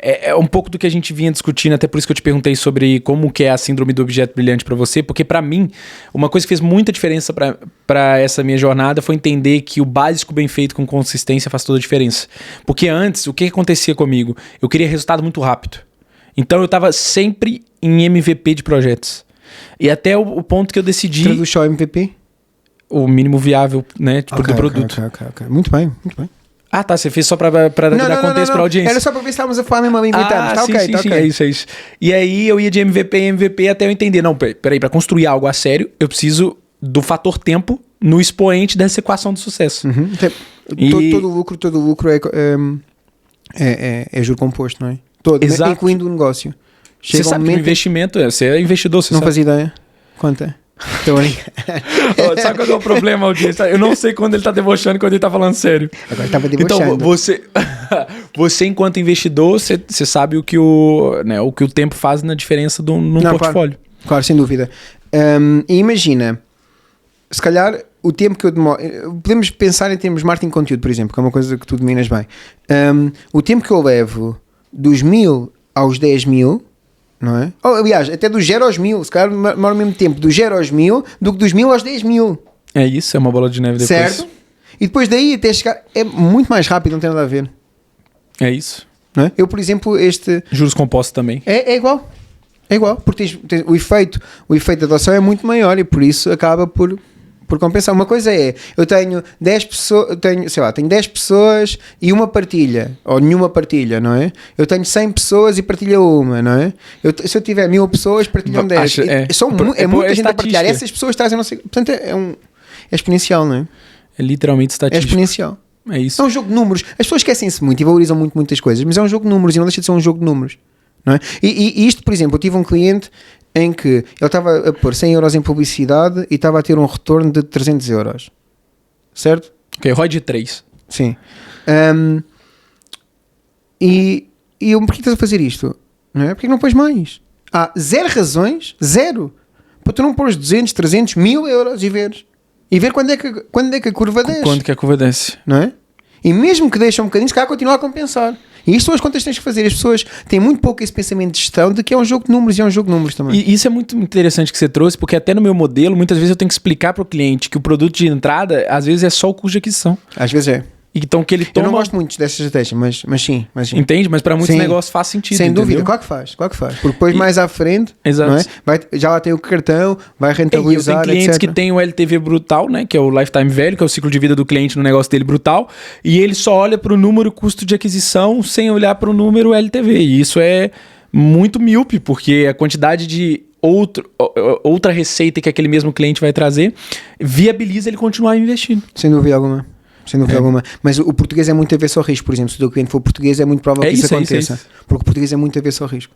é um pouco do que a gente vinha discutindo, até por isso que eu te perguntei sobre como que é a síndrome do objeto brilhante para você, porque para mim, uma coisa que fez muita diferença para essa minha jornada foi entender que o básico bem feito com consistência faz toda a diferença. Porque antes, o que acontecia comigo? Eu queria resultado muito rápido. Então eu estava sempre em MVP de projetos. E até o ponto que eu decidi... Traduz só MVP? o mínimo viável, né, tipo, do produto. Ok. Muito bem. Ah, tá, você fez só pra dar contexto pra audiência. Era só pra ver se estávamos a falar mesmo a língua interna. Tá sim, ok, sim, tá sim, ok. é isso. E aí eu ia de MVP em MVP até eu entender. Não, peraí, pra construir algo a sério, eu preciso do fator tempo no expoente dessa equação de sucesso. Uhum. Todo lucro é juro composto, não é? Todo, Exato. Incluindo o negócio. Você sabe que o investimento você é investidor, você não sabe. faz ideia. Quanto é? Sabe qual é o problema, audiência? Eu não sei quando ele tá debochando e quando ele tá falando sério. Agora estava debochando. Então, você enquanto investidor, você sabe o que o tempo faz na diferença num portfólio. Claro, sem dúvida. E imagina, se calhar o tempo que eu demoro... Podemos pensar em termos de marketing de conteúdo, por exemplo, que é uma coisa que tu dominas bem. O tempo que eu levo dos 1000 aos 10.000, não é? Aliás, até dos 0 aos 1000, se calhar demora o mesmo tempo dos 0 aos 1000 do que dos 1000 aos 10.000. É isso, é uma bola de neve depois. Certo? E depois daí até chegar... É muito mais rápido, não tem nada a ver. É isso. Não é? Eu, por exemplo, Juros compostos também. É igual. É igual, porque o efeito de adoção é muito maior e por isso acaba por compensar. Uma coisa é, eu tenho 10 pessoas, tenho 10 pessoas e uma partilha, ou nenhuma partilha, não é? Eu tenho 100 pessoas e partilha uma, não é? Se eu tiver 1000 pessoas, partilham 10. É muita gente a partilhar. Essas pessoas trazem, não sei, portanto é exponencial, não é? É literalmente É estatístico. exponencial. É isso. É um jogo de números. As pessoas esquecem-se muito e valorizam muito muitas coisas, mas é um jogo de números e não deixa de ser um jogo de números. Não é? E isto, por exemplo, eu tive um cliente em que ele estava a pôr 100 euros em publicidade e estava a ter um retorno de 300 euros. Certo? Ok, ROI de 3. Sim. E eu, porquê estás a fazer isto? Não é? Porquê não pões mais? Há zero razões, para tu não pôr os 200, 300, 1000 euros e veres. E ver quando é que a curva desce. Quando que a curva desce. Não é? E mesmo que deixe um bocadinho, se calhar continua a compensar. E isto são as contas que tens que fazer. As pessoas têm muito pouco esse pensamento de gestão de que é um jogo de números e é um jogo de números também. E isso é muito interessante que você trouxe, porque até no meu modelo, muitas vezes eu tenho que explicar para o cliente que o produto de entrada, às vezes, é só o custo de aquisição. Às vezes é. Então que ele toma... Eu não gosto muito dessa estratégia, mas sim. Entende? Mas para muitos Sim. negócios faz sentido. Sem entendeu? dúvida, claro que faz. Porque depois mais à frente, Exato. não é? Já lá tem o cartão, vai E eu rentabilizar, tenho clientes etc. que têm o LTV brutal, né? Que é o lifetime value, que é o ciclo de vida do cliente no negócio dele brutal. E ele só olha para o número custo de aquisição sem olhar para o número LTV. E isso é muito míope, porque a quantidade de outra receita que aquele mesmo cliente vai trazer viabiliza ele continuar investindo. Sem dúvida alguma. Mas o português é muito avesso ao risco. Por exemplo, se o teu cliente for português, é muito provável que isso aconteça. Porque o português é muito avesso ao risco.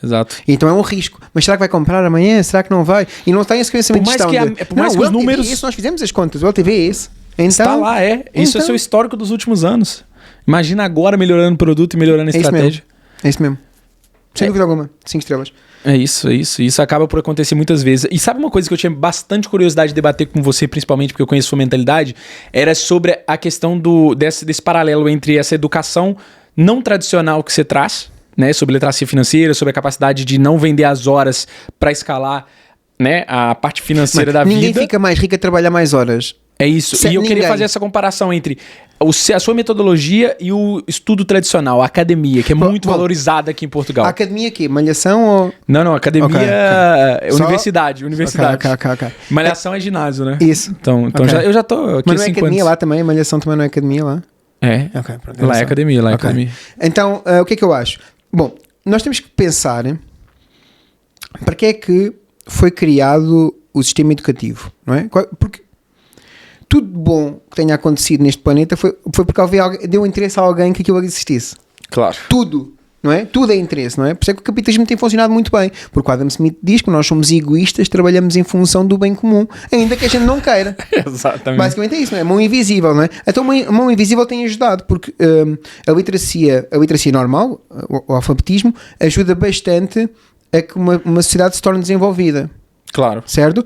Exato. Então é um risco. Mas será que vai comprar amanhã? Será que não vai? E não tem esse pensamento de gestão. Por mais que os números... Isso, nós fizemos as contas. O LTV é esse. Então, está lá, Isso é seu histórico dos últimos anos. Imagina agora melhorando o produto e melhorando a estratégia. É isso mesmo. Sem dúvida alguma. 5 estrelas. É isso. Isso acaba por acontecer muitas vezes. E sabe uma coisa que eu tinha bastante curiosidade de debater com você, principalmente porque eu conheço sua mentalidade, era sobre a questão desse paralelo entre essa educação não tradicional que você traz, né, sobre literacia financeira, sobre a capacidade de não vender as horas para escalar, né, a parte financeira da vida. Ninguém fica mais rico a trabalhar mais horas. É isso. E eu queria fazer essa comparação entre a sua metodologia e o estudo tradicional, a academia, que é muito valorizada aqui em Portugal. A academia aqui? Malhação ou... Não, academia é universidade. Okay. Malhação é ginásio, né? Isso. Então eu já tô aqui. Mas não é academia lá também? Malhação também não é academia lá? É. Okay, lá é academia, é academia. Então, o que é que eu acho? Bom, nós temos que pensar para que é que foi criado o sistema educativo, não é? Porque tudo bom que tenha acontecido neste planeta foi porque deu interesse a alguém que aquilo existisse. Claro. Tudo, não é? Tudo é interesse, não é? Por isso é que o capitalismo tem funcionado muito bem. Porque o Adam Smith diz que nós somos egoístas, trabalhamos em função do bem comum, ainda que a gente não queira. Exatamente. Basicamente é isso, não é? A mão invisível, não é? Então a mão invisível tem ajudado, porque a literacia normal, o alfabetismo, ajuda bastante a que uma sociedade se torne desenvolvida. Claro. Certo?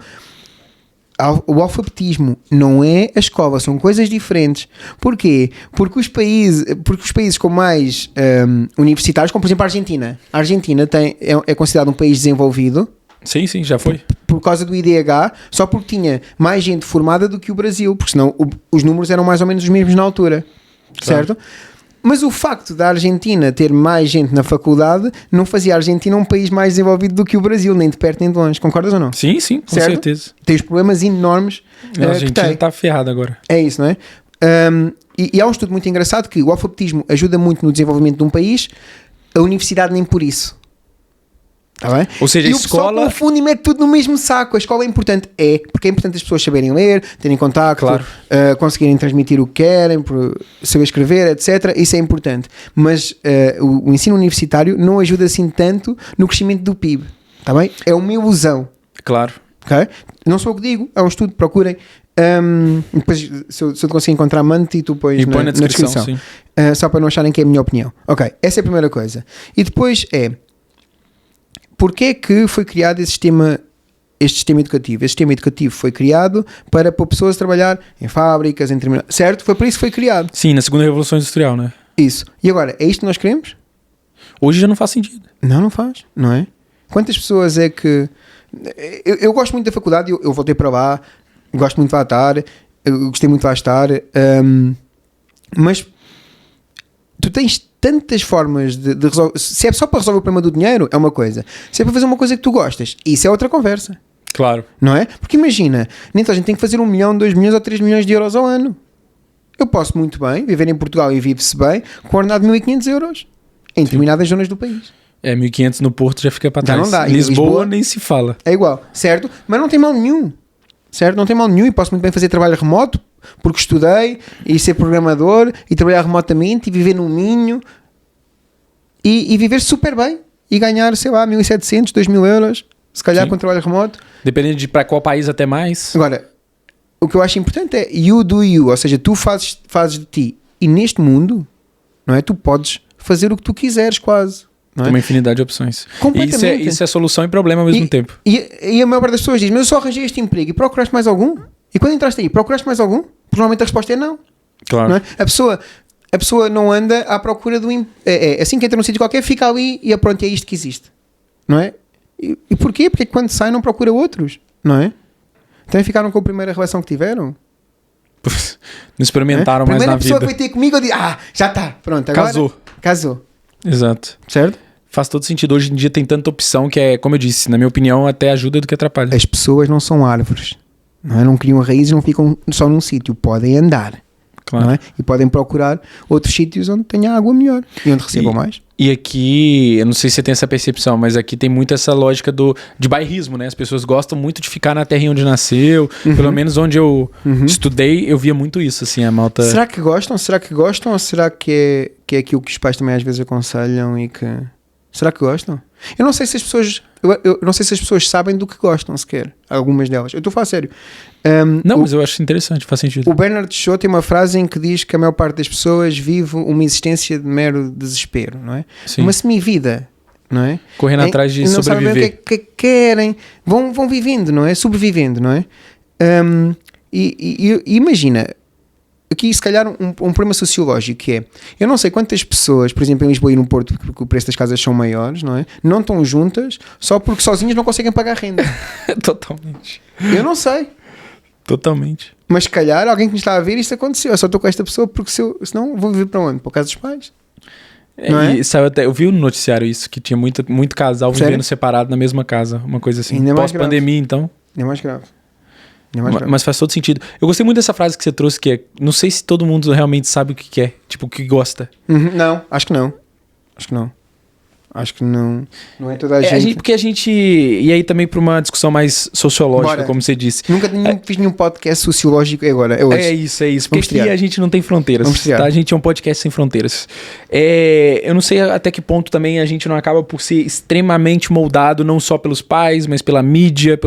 O alfabetismo não é a escola, são coisas diferentes. Porquê? Porque os países com mais universitários, como por exemplo a Argentina. A Argentina é considerado um país desenvolvido. Sim, já foi. Por causa do IDH, só porque tinha mais gente formada do que o Brasil, porque senão os números eram mais ou menos os mesmos na altura. Claro. Certo? Mas o facto da Argentina ter mais gente na faculdade não fazia a Argentina um país mais desenvolvido do que o Brasil, nem de perto nem de longe. Concordas ou não? Sim, com certo? certeza. Tem os problemas enormes A Argentina está ferrada agora. É isso, não é? E há um estudo muito engraçado que o alfabetismo ajuda muito no desenvolvimento de um país, a universidade nem por isso. Está bem? Ou seja, e a o pessoal escola... confunde e mete tudo no mesmo saco. A escola é importante, porque é importante as pessoas saberem ler, terem contacto, Claro. conseguirem transmitir o que querem, saber escrever, etc. Isso é importante. Mas o ensino universitário não ajuda assim tanto no crescimento do PIB. Está bem? É uma ilusão. Claro. Okay? Não sou eu que digo, é um estudo, procurem. Depois, se eu conseguir encontrar, mando-te e tu pões Põe na descrição. Sim. Só para não acharem que é a minha opinião. Ok, essa é a primeira coisa. E depois porque é que foi criado este sistema educativo? Este sistema educativo foi criado para pôr pessoas a trabalhar em fábricas, em terminais, certo? Foi para isso que foi criado. Sim, na segunda revolução industrial, né? Isso. E agora, é isto que nós queremos? Hoje já não faz sentido. Não faz, não é? Quantas pessoas é que... Eu gosto muito da faculdade, eu voltei para lá, gosto muito de lá estar, eu gostei muito de lá estar, mas tu tens tantas formas de resolver. Se é só para resolver o problema do dinheiro, é uma coisa. Se é para fazer uma coisa que tu gostas, isso é outra conversa. Claro. Não é? Porque imagina, nem toda a gente tem que fazer 1 milhão, 2 milhões ou 3 milhões de euros ao ano. Eu posso muito bem viver em Portugal e vive-se bem com ordenado de 1.500 euros em determinadas zonas do país. 1.500 no Porto já fica para Já trás. não dá. Lisboa nem se fala. É igual, certo? Mas não tem mal nenhum. Certo? Não tem mal nenhum e posso muito bem fazer trabalho remoto porque estudei e ser programador e trabalhar remotamente e viver no Minho e viver super bem e ganhar, sei lá, 1.700, 2.000 euros, se calhar com trabalho remoto. Dependendo de para qual país até mais. Agora, o que eu acho importante é you do you, ou seja, tu fazes de ti. E neste mundo, não é? Tu podes fazer o que tu quiseres quase. Não é? Tem uma infinidade de opções. Completamente. Isso é solução e problema ao mesmo tempo. E a maior parte das pessoas diz, mas eu só arranjei este emprego e procuraste mais algum? E quando entraste aí, procuraste mais algum? Provavelmente a resposta é não. Claro. Não é? A pessoa não anda à procura do... assim que entra num sítio qualquer, fica ali e pronto, é isto que existe. Não é? E porquê? Porque quando sai não procura outros. Não é? Também ficaram com a primeira relação que tiveram. Não experimentaram mais na vida. A primeira pessoa que vai ter comigo, eu digo, já está, pronto. Agora, casou. Exato. Certo? Faz todo sentido. Hoje em dia tem tanta opção que é, como eu disse, na minha opinião, até ajuda do que atrapalha. As pessoas não são árvores. Não é? Não criam raízes, não ficam só num sítio. Podem andar. Claro. Não é? E podem procurar outros sítios onde tenha água melhor e onde recebam mais. E aqui, eu não sei se você tem essa percepção, mas aqui tem muito essa lógica de bairrismo, né? As pessoas gostam muito de ficar na terrinha onde nasceu. Pelo menos onde eu estudei, eu via muito isso, assim, a malta... Será que gostam? Ou será que é aquilo que os pais também às vezes aconselham e que... Será que gostam? Eu não sei se as pessoas... Eu não sei se as pessoas sabem do que gostam sequer. Algumas delas. Eu estou a falar sério. Mas eu acho interessante, faz sentido. O Bernard Shaw tem uma frase em que diz que a maior parte das pessoas vive uma existência de mero desespero, não é? Sim. Uma semivida, não é? Correndo atrás de não sobreviver. Não sabem o que é que querem. Vão vivendo, não é? Sobrevivendo, não é? E imagina... Aqui, se calhar, um problema sociológico que é, eu não sei quantas pessoas, por exemplo, em Lisboa e no Porto, porque o preço das casas são maiores, não é? Não estão juntas só porque sozinhas não conseguem pagar renda. Totalmente. Eu não sei. Totalmente. Mas se calhar alguém que me está a ver, isto aconteceu. Eu só estou com esta pessoa porque senão vou viver para onde? Para a casa dos pais? Não é? E saiu até, eu vi no noticiário isso, que tinha muito casal vivendo separado na mesma casa, uma coisa assim. Pós-pandemia, então. É mais grave. Mas faz todo sentido. Eu gostei muito dessa frase que você trouxe, que é, não sei se todo mundo realmente sabe o que quer, tipo, o que gosta. Não, acho que não. Acho que não é toda a gente. Porque a gente... E aí também para uma discussão mais sociológica, como você disse. Nunca fiz nenhum podcast sociológico agora. É isso. Porque aqui a gente não tem fronteiras. Tá? A gente é um podcast sem fronteiras. Eu não sei até que ponto também a gente não acaba por ser extremamente moldado, não só pelos pais, mas pela mídia,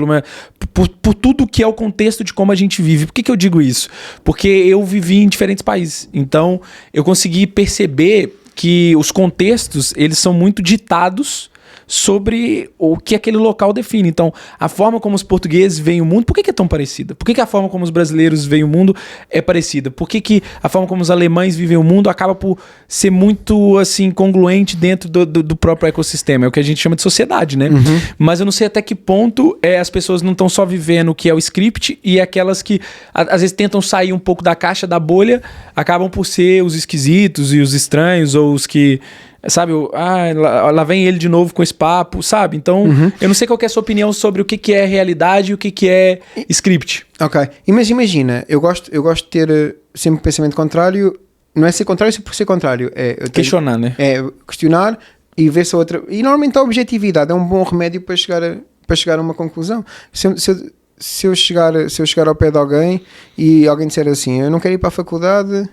por tudo que é o contexto de como a gente vive. Por que eu digo isso? Porque eu vivi em diferentes países. Então, eu consegui perceber que os contextos, eles são muito ditados sobre o que aquele local define. Então, a forma como os portugueses veem o mundo, por que é tão parecida? Por que a forma como os brasileiros veem o mundo é parecida? Por que a forma como os alemães vivem o mundo acaba por ser muito, assim, congruente dentro do próprio ecossistema? É o que a gente chama de sociedade, né? Mas eu não sei até que ponto as pessoas não estão só vivendo o que é o script e aquelas que, às vezes, tentam sair um pouco da caixa, da bolha, acabam por ser os esquisitos e os estranhos, ou os que... Sabe, lá vem ele de novo com esse papo, sabe? Então, eu não sei qual que é a sua opinião sobre o que é realidade e o que é script. Ok, mas imagina, eu gosto de ter sempre pensamento contrário, não é ser contrário por ser contrário, Questionar, né? É questionar e ver se a outra... E normalmente a objetividade é um bom remédio para chegar a uma conclusão. Se eu chegar ao pé de alguém e alguém disser assim, eu não quero ir para a faculdade...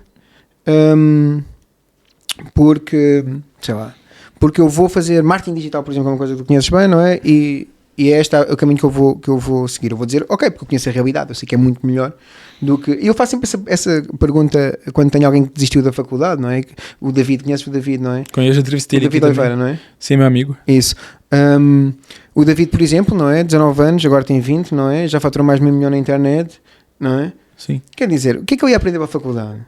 porque, sei lá, porque eu vou fazer marketing digital, por exemplo, que é uma coisa que tu conheces bem, não é? E é este o caminho que eu vou seguir. Eu vou dizer, ok, porque eu conheço a realidade, eu sei que é muito melhor do que... E eu faço sempre essa pergunta quando tenho alguém que desistiu da faculdade, não é? O David, conheces o David, não é? Conheço, entrevistei ele aqui também. Oliveira, não é? Sim, meu amigo. Isso. O David, por exemplo, não é? 19 anos, agora tem 20, não é? Já faturou mais de 1 milhão na internet, não é? Sim. Quer dizer, o que é que eu ia aprender para a faculdade?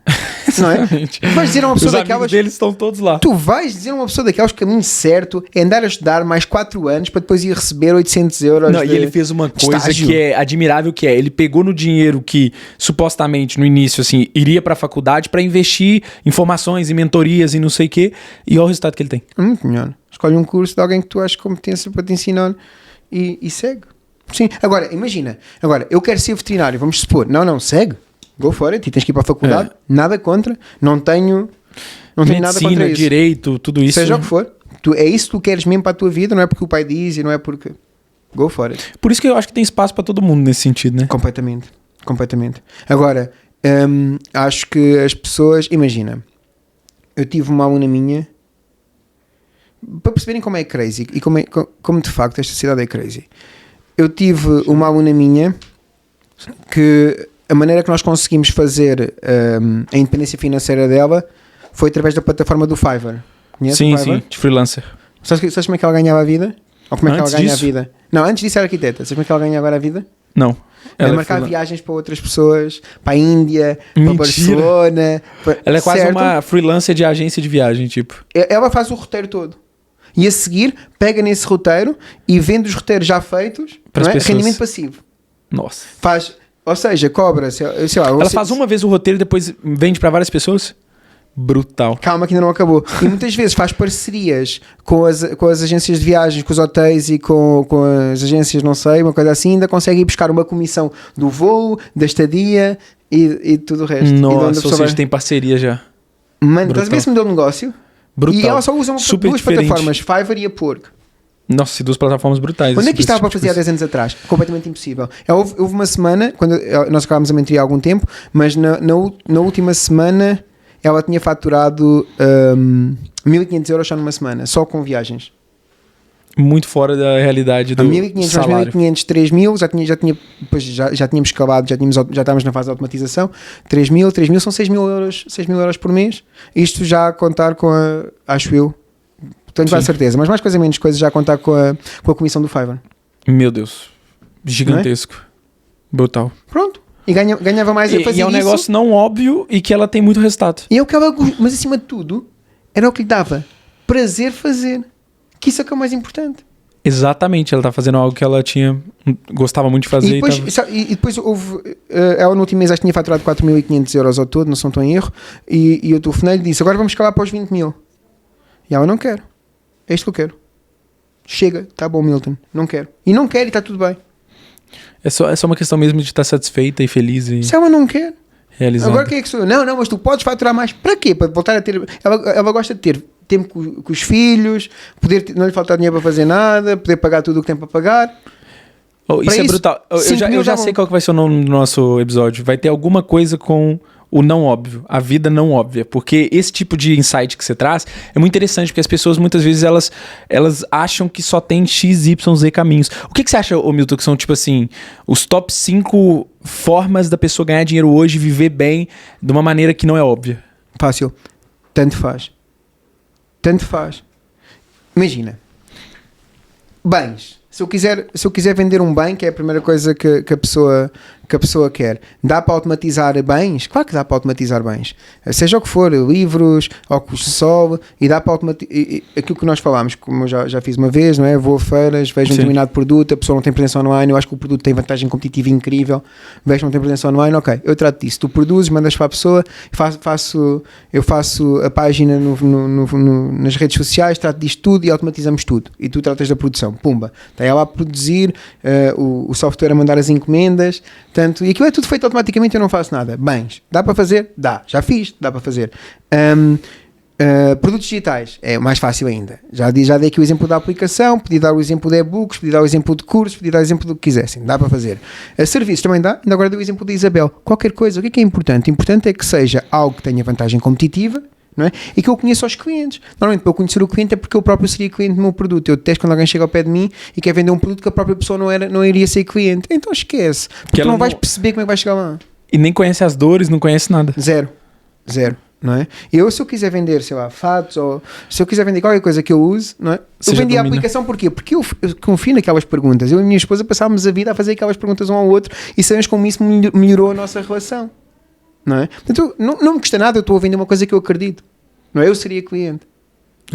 Não é? Tu vais dizer a uma pessoa Os daquelas... amigos deles estão todos lá. Tu vais dizer a uma pessoa daquelas que o caminho certo é andar a estudar mais 4 anos para depois ir receber 800 euros. Não, e ele fez uma coisa estágio. que é admirável, que é, ele pegou no dinheiro que supostamente no início assim iria para a faculdade para investir em formações, em mentorias e não sei o quê, e olha o resultado que ele tem. É muito melhor. Escolhe um curso de alguém que tu achas competência para te ensinar e segue. Sim. Agora, imagina. Agora, eu quero ser veterinário, vamos supor. Não, segue. Go for it, e tens que ir para a faculdade, nada contra, não tenho nada contra isso. direito, tudo isso. Seja o que for, é isso que tu queres mesmo para a tua vida, não é porque o pai diz e não é porque... Go for it. Por isso que eu acho que tem espaço para todo mundo nesse sentido, né? Completamente. Agora, acho que as pessoas... Imagina, eu tive uma aluna minha, para perceberem como é crazy e como de facto esta sociedade é crazy. Eu tive uma aluna minha que... A maneira que nós conseguimos fazer a independência financeira dela foi através da plataforma do Fiverr. Conhece o Fiverr? Sim, de freelancer. Sabes como é que ela ganhava a vida? Ou como é que Antes ela ganha disso? a vida? Não, antes disso era arquiteta. Sabes como é que ela ganha agora a vida? Não. Ela marcar viagens para outras pessoas, para a Índia, para Barcelona. Ela é quase certo? uma freelancer de agência de viagem, tipo. Ela faz o roteiro todo. E a seguir, pega nesse roteiro e vende os roteiros já feitos, Para não as é? pessoas. Rendimento passivo. Nossa. Ou seja, cobra, sei lá... Ela faz uma vez o roteiro e depois vende para várias pessoas? Brutal. Calma que ainda não acabou. E muitas vezes faz parcerias com as agências de viagens, com os hotéis e com as agências, não sei, uma coisa assim, ainda consegue ir buscar uma comissão do voo, da estadia e tudo o resto. Nossa, ou seja, tem parceria já. Mano, estás a ver esse modelo de negócio? Brutal. E ela só usa Super duas diferente. plataformas, Fiverr e Upwork. Nossa, e 2 plataformas brutais. Quando é que isto estava para fazer há 10 anos atrás? Completamente impossível. Houve uma semana, quando nós acabámos a mentoria há algum tempo, mas na última semana ela tinha faturado 1.500 euros só numa semana, só com viagens. Muito fora da realidade do 1.500, salário. 1.500, 3.000, depois já tínhamos escalado, já estávamos na fase de automatização. 3.000 são 6.000 euros por mês. Isto já a contar com acho eu, tenho quase certeza, mas mais coisa menos coisa já a contar com a comissão do Fiverr. Meu Deus, gigantesco, brutal. Pronto, e ganhava mais a fazer isso. E é um negócio não óbvio e que ela tem muito resultado. E é o que ela, mas acima de tudo, era o que lhe dava prazer fazer, que isso é que é o mais importante. Exatamente, ela tá fazendo algo que ela gostava muito de fazer. E depois houve, ela no último mês acho que tinha faturado 4.500 euros ao todo, não são tão em erro, e eu telefonei-lhe e disse, agora vamos escalar para os 20.000. E ela, não quero. É isto que eu quero. Chega, tá bom, Milton. Não quero. E não quero e está tudo bem. É só uma questão mesmo de estar satisfeita e feliz e se ela não quer, realizando. agora quem é que sou eu? Não, mas tu podes faturar mais. Para quê? Para voltar a ter... Ela gosta de ter tempo com os filhos, não lhe faltar dinheiro para fazer nada, poder pagar tudo o que tem para pagar. Isso é brutal. Eu já sei qual que vai ser o nome do nosso episódio. Vai ter alguma coisa com o não óbvio, a vida não óbvia, porque esse tipo de insight que você traz é muito interessante, porque as pessoas muitas vezes elas acham que só tem X, Y, Z caminhos. O que você acha, Milton, que são tipo assim, os top 5 formas da pessoa ganhar dinheiro hoje e viver bem de uma maneira que não é óbvia? Fácil. Tanto faz. Imagina, Bens. Se eu quiser vender um bem, que é a primeira coisa que a pessoa quer, dá para automatizar bens? Claro que dá para automatizar bens. Seja o que for, livros, óculos de sol, e dá para automatizar. Aquilo que nós falámos, como eu já fiz uma vez, não é? Vou a feiras, vejo um determinado produto, a pessoa não tem presença online, eu acho que o produto tem vantagem competitiva incrível, vejo não tem presença online, ok, eu trato disso. Tu produzes, mandas para a pessoa, eu faço a página nas redes sociais, trato disto tudo e automatizamos tudo. E tu tratas da produção, pumba. Está ela a produzir, o software a mandar as encomendas, tanto, e aquilo é tudo feito automaticamente, eu não faço nada. Bens, dá para fazer? Dá, já fiz, dá para fazer. Produtos digitais, é mais fácil ainda. Já dei aqui o exemplo da aplicação, podia dar o exemplo de e-books, podia dar o exemplo de cursos, podia dar o exemplo do que quisessem, dá para fazer. Serviços também dá, ainda agora dei o exemplo da Isabel. Qualquer coisa, o que é importante? Importante é que seja algo que tenha vantagem competitiva, não é? E que eu conheça os clientes. Normalmente, para eu conhecer o cliente é porque eu próprio seria cliente do meu produto. Eu detesto quando alguém chega ao pé de mim e quer vender um produto que a própria pessoa não iria ser cliente. Então esquece, porque tu não vais perceber como é que vai chegar lá. E nem conhece as dores, não conhece nada. Zero, não é? Se eu quiser vender, sei lá, fatos, ou se eu quiser vender qualquer coisa que eu use, não é? Eu vendi a aplicação porquê? Porque eu confio naquelas perguntas. Eu e a minha esposa passávamos a vida a fazer aquelas perguntas um ao outro e sabemos como isso melhorou a nossa relação, não é? Portanto, não me custa nada, eu estou a vender uma coisa que eu acredito. Não é? Eu seria cliente.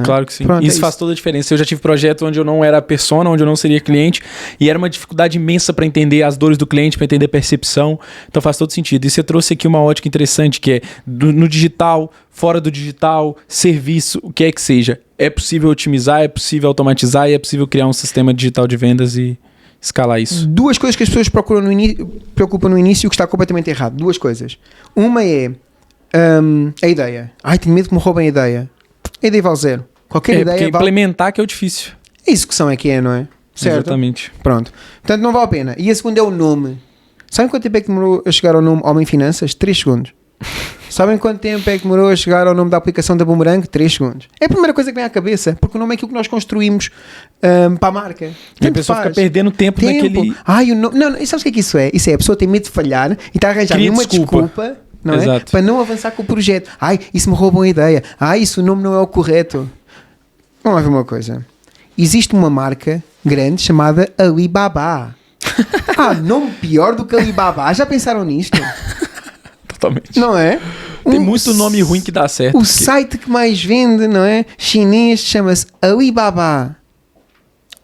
Claro que sim. Pronto, isso faz toda a diferença. Eu já tive projeto onde eu não era a persona, onde eu não seria cliente, e era uma dificuldade imensa para entender as dores do cliente, para entender a percepção. Então faz todo sentido. E você trouxe aqui uma ótica interessante, que é no digital, fora do digital, serviço, o que é que seja. É possível otimizar, é possível automatizar e é possível criar um sistema digital de vendas e escalar isso. Duas coisas que as pessoas preocupam no início que está completamente errado. Duas coisas. Uma é a ideia. Ai, tenho medo que me roubem a ideia. A ideia vale zero. Qualquer ideia porque implementar que é o difícil. A execução é que é, não é? Certo? Exatamente. Pronto. Portanto, não vale a pena. E a segunda é o nome. Sabem quanto tempo é que demorou a chegar ao nome Homem Finanças? 3 segundos. Sabem quanto tempo é que demorou a chegar ao nome da aplicação da Boomerang? 3 segundos. É a primeira coisa que vem à cabeça, porque o nome é aquilo que nós construímos para a marca. E a pessoa fica perdendo tempo naquele... Ai, o nome... Não, e sabes o que é que isso é? Isso é a pessoa tem medo de falhar e está a arranjar uma desculpa, não é? Para não avançar com o projeto. Ai, isso me roubou a ideia. Ai, isso o nome não é o correto. Vamos lá ver uma coisa. Existe uma marca grande chamada Alibaba. Nome pior do que Alibaba. Já pensaram nisto? Totalmente. Não é? Tem muito nome ruim que dá certo. O site que mais vende, não é? Chinês, chama-se Alibaba.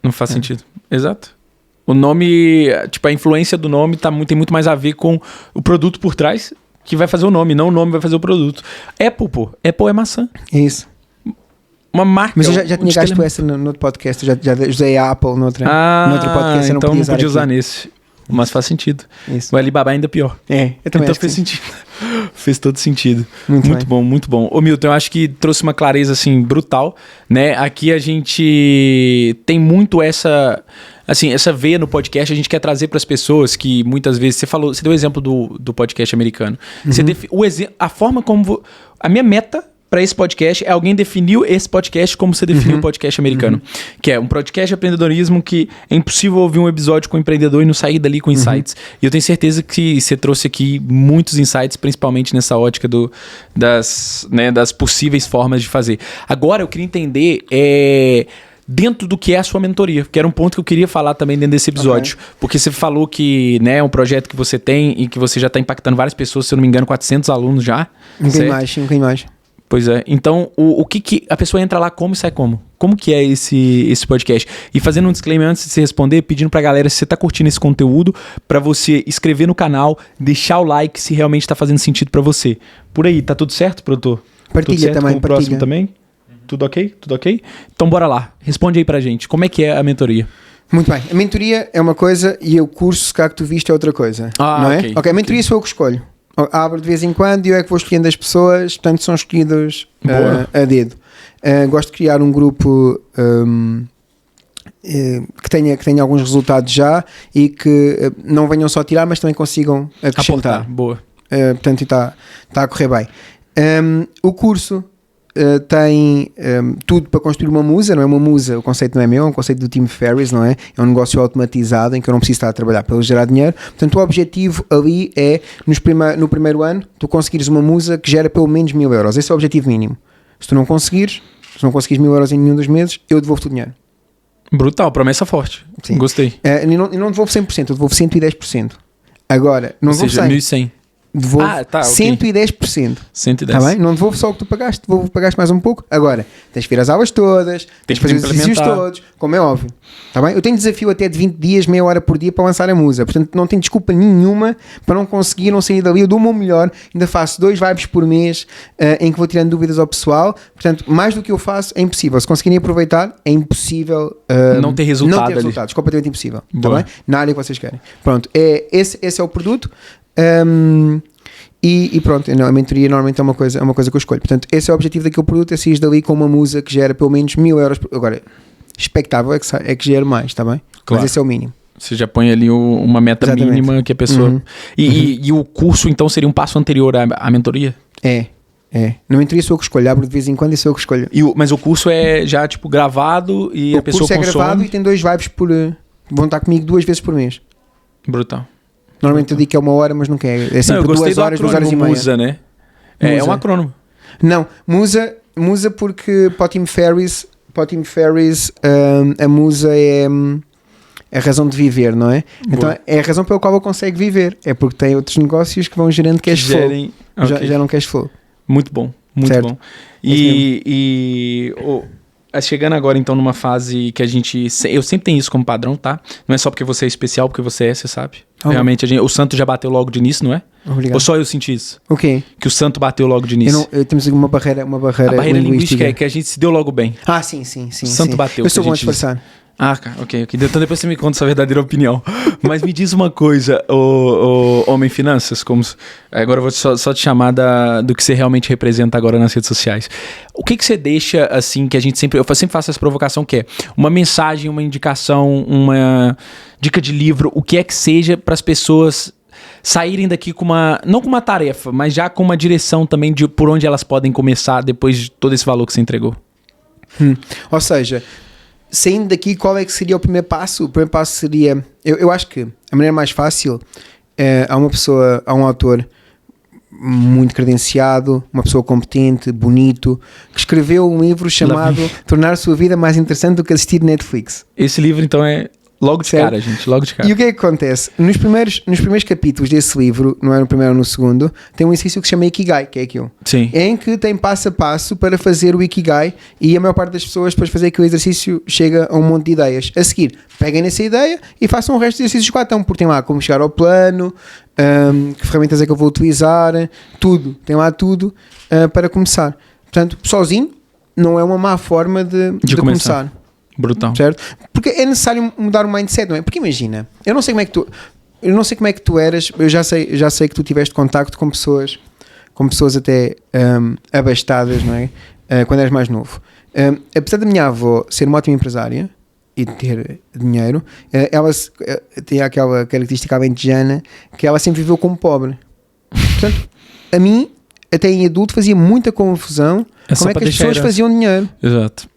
Não faz sentido. Exato. O nome, tipo, a influência do nome tem muito mais a ver com o produto por trás que vai fazer o nome, não o nome vai fazer o produto. Apple, pô. Apple é maçã. Isso. Uma marca. Mas eu já tinha gasto essa no outro podcast. Eu já usei a Apple no outro podcast. Então não podia usar nesse. Mas faz sentido. Isso. O Alibaba é ainda pior. Eu também então fez sentido. Fez todo sentido. Muito bom, muito bom. Ô Milton, eu acho que trouxe uma clareza assim brutal, né? Aqui a gente tem muito essa veia no podcast. A gente quer trazer para as pessoas que muitas vezes você deu o exemplo do podcast americano. A forma como a minha meta para esse podcast é alguém definiu esse podcast como você definiu o podcast americano. Que é um podcast de empreendedorismo que é impossível ouvir um episódio com um empreendedor e não sair dali com insights. E eu tenho certeza que você trouxe aqui muitos insights, principalmente nessa ótica das possíveis formas de fazer. Agora eu queria entender dentro do que é a sua mentoria, que era um ponto que eu queria falar também dentro desse episódio. Okay. Porque você falou que é um projeto que você tem e que você já está impactando várias pessoas, se eu não me engano, 400 alunos já. Um bocadinho mais. Pois é. Então, o que a pessoa entra lá como e sai como? Como que é esse podcast? E fazendo um disclaimer antes de você responder, pedindo pra galera, se você tá curtindo esse conteúdo, pra você inscrever no canal, deixar o like se realmente tá fazendo sentido pra você. Por aí, tá tudo certo, produtor? Partilha tudo certo também, com o próximo também? Tudo ok? Tudo ok? Então bora lá. Responde aí pra gente. Como é que é a mentoria? Muito bem. A mentoria é uma coisa e o curso, se cá que tu viste, é outra coisa. Não é? Ok, a mentoria sou eu que escolho. Abro de vez em quando e eu é que vou escolhendo as pessoas, portanto são escolhidos a dedo. Gosto de criar um grupo que tenha alguns resultados já e que não venham só tirar, mas também consigam acrescentar. Boa. Portanto, está a correr bem. O curso tem tudo para construir uma musa, não é uma musa, o conceito não é meu, é um conceito do Tim Ferriss, não é? É um negócio automatizado em que eu não preciso estar a trabalhar para ele gerar dinheiro. Portanto, o objetivo ali é, no primeiro ano, tu conseguires uma musa que gera pelo menos 1.000 euros. Esse é o objetivo mínimo. Se tu não conseguires 1.000 euros em nenhum dos meses, eu devolvo-te o dinheiro. Brutal, promessa forte. Sim. Gostei. E não devolvo 100%, eu devolvo 110%. Agora, não Ou devolvo seja, 100%. 1.100. Devolvo tá, ok. 110%. 110. Tá bem? Não devolvo só o que tu pagaste, pagaste mais um pouco. Agora, tens que vir às aulas todas, tens que fazer os exercícios todos, como é óbvio. Tá bem? Eu tenho desafio até de 20 dias, meia hora por dia para lançar a musa. Portanto, não tenho desculpa nenhuma para não conseguir, não sair dali. Eu dou o meu melhor, ainda faço 2 vibes por mês em que vou tirando dúvidas ao pessoal. Portanto, mais do que eu faço é impossível. Se conseguirem aproveitar, é impossível não ter resultado. Não ter resultados, completamente impossível. Tá Boa. bem? Na área que vocês querem. Pronto, esse é o produto. E pronto, a mentoria normalmente é uma coisa que eu escolho. Portanto, esse é o objetivo daquele produto, é sair dali com uma musa que gera pelo menos 1.000 euros. Agora, expectável é que gere mais, está bem? Claro. Mas esse é o mínimo. Você já põe ali uma meta Exatamente. mínima que a pessoa... E o curso, então, seria um passo anterior à mentoria? É. Na mentoria sou eu que escolho, abro de vez em quando e sou eu que escolho. Mas o curso é já, tipo, gravado e a pessoa consome? O curso é gravado e tem 2 vibes vão estar comigo 2 vezes por mês. Brutal. Normalmente eu digo que é 1 hora, mas nunca é. É sempre 2 horas, 2 horas e meia. Musa, né? É um acrônimo. Não, Musa porque para o Tim Ferriss, a musa é a razão de viver, não é? Boa. Então é a razão pela qual ele consegue viver. É porque tem outros negócios que vão gerando cash flow. Okay. Já não cash flow. Muito bom, muito certo. bom. Chegando agora então numa fase que eu sempre tenho isso como padrão, tá? Não é só porque você é especial, porque você você sabe. Realmente, o santo já bateu logo de início, não é? Obrigado. Ou só eu senti isso? O quê? Que o santo bateu logo de início. Temos uma barreira A barreira linguística é que a gente se deu logo bem. Sim. O santo bateu. Eu sou bom a disfarçar. Ok. Então depois você me conta sua verdadeira opinião. Mas me diz uma coisa, o Homem Finanças, agora eu vou só te chamar do que você realmente representa agora nas redes sociais. O que você deixa, assim, que eu sempre faço essa provocação, que é uma mensagem, uma indicação, uma dica de livro, o que é que seja para as pessoas saírem daqui não com uma tarefa, mas já com uma direção também de por onde elas podem começar depois de todo esse valor que você entregou. Ou seja, saindo daqui, qual é que seria o primeiro passo? O primeiro passo seria... Eu acho que a maneira mais fácil há um autor muito credenciado, uma pessoa competente, bonito, que escreveu um livro chamado Tornar a Sua Vida Mais Interessante do que Assistir Netflix. Esse livro, então, é logo de cara, gente. Logo de cara. E o que é que acontece? Nos primeiros capítulos desse livro, não é no primeiro ou no segundo, tem um exercício que se chama Ikigai, que é aquilo. Sim. Em que tem passo a passo para fazer o Ikigai e a maior parte das pessoas, depois de fazer aquele exercício, chega a um monte de ideias. A seguir, peguem nessa ideia e façam o resto dos exercícios que lá estão, porque tem lá como chegar ao plano, que ferramentas é que eu vou utilizar, tudo. Tem lá tudo para começar. Portanto, sozinho, não é uma má forma de começar. Brutal. Certo? Porque é necessário mudar o mindset, não é? Porque imagina, eu não sei como é que tu eras, eu já sei que tu tiveste contacto com pessoas até abastadas, não é? Quando eras mais novo. Apesar da minha avó ser uma ótima empresária e ter dinheiro, ela tinha aquela característica alentejana que ela sempre viveu como pobre. Portanto, a mim, até em adulto, fazia muita confusão como é que as pessoas faziam dinheiro. Exato.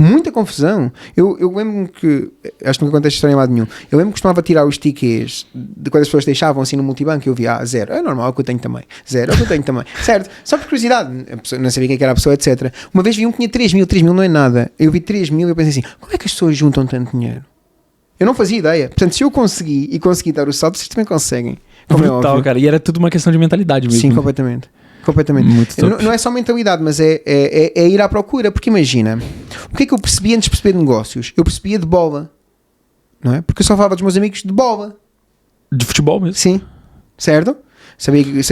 Muita confusão. Eu lembro-me que, acho que nunca contei esta história em lado nenhum, eu lembro que costumava tirar os tickets de quando as pessoas deixavam assim no multibanco e eu via, 0, é normal, é o que eu tenho também, 0, é o que eu tenho também, certo? Só por curiosidade, não sabia quem era a pessoa, etc. Uma vez vi um que tinha 3 mil não é nada, eu vi 3 mil e eu pensei assim, como é que as pessoas juntam tanto dinheiro? Eu não fazia ideia. Portanto, se eu consegui dar o salto, vocês também conseguem. Como brutal, é, cara, e era tudo uma questão de mentalidade mesmo. Sim, completamente. Não é só mentalidade, mas é ir à procura, porque imagina, o que é que eu percebi antes de perceber de negócios? Eu percebia de bola, não é? Porque eu só falava dos meus amigos de bola. De futebol mesmo? Sim, certo?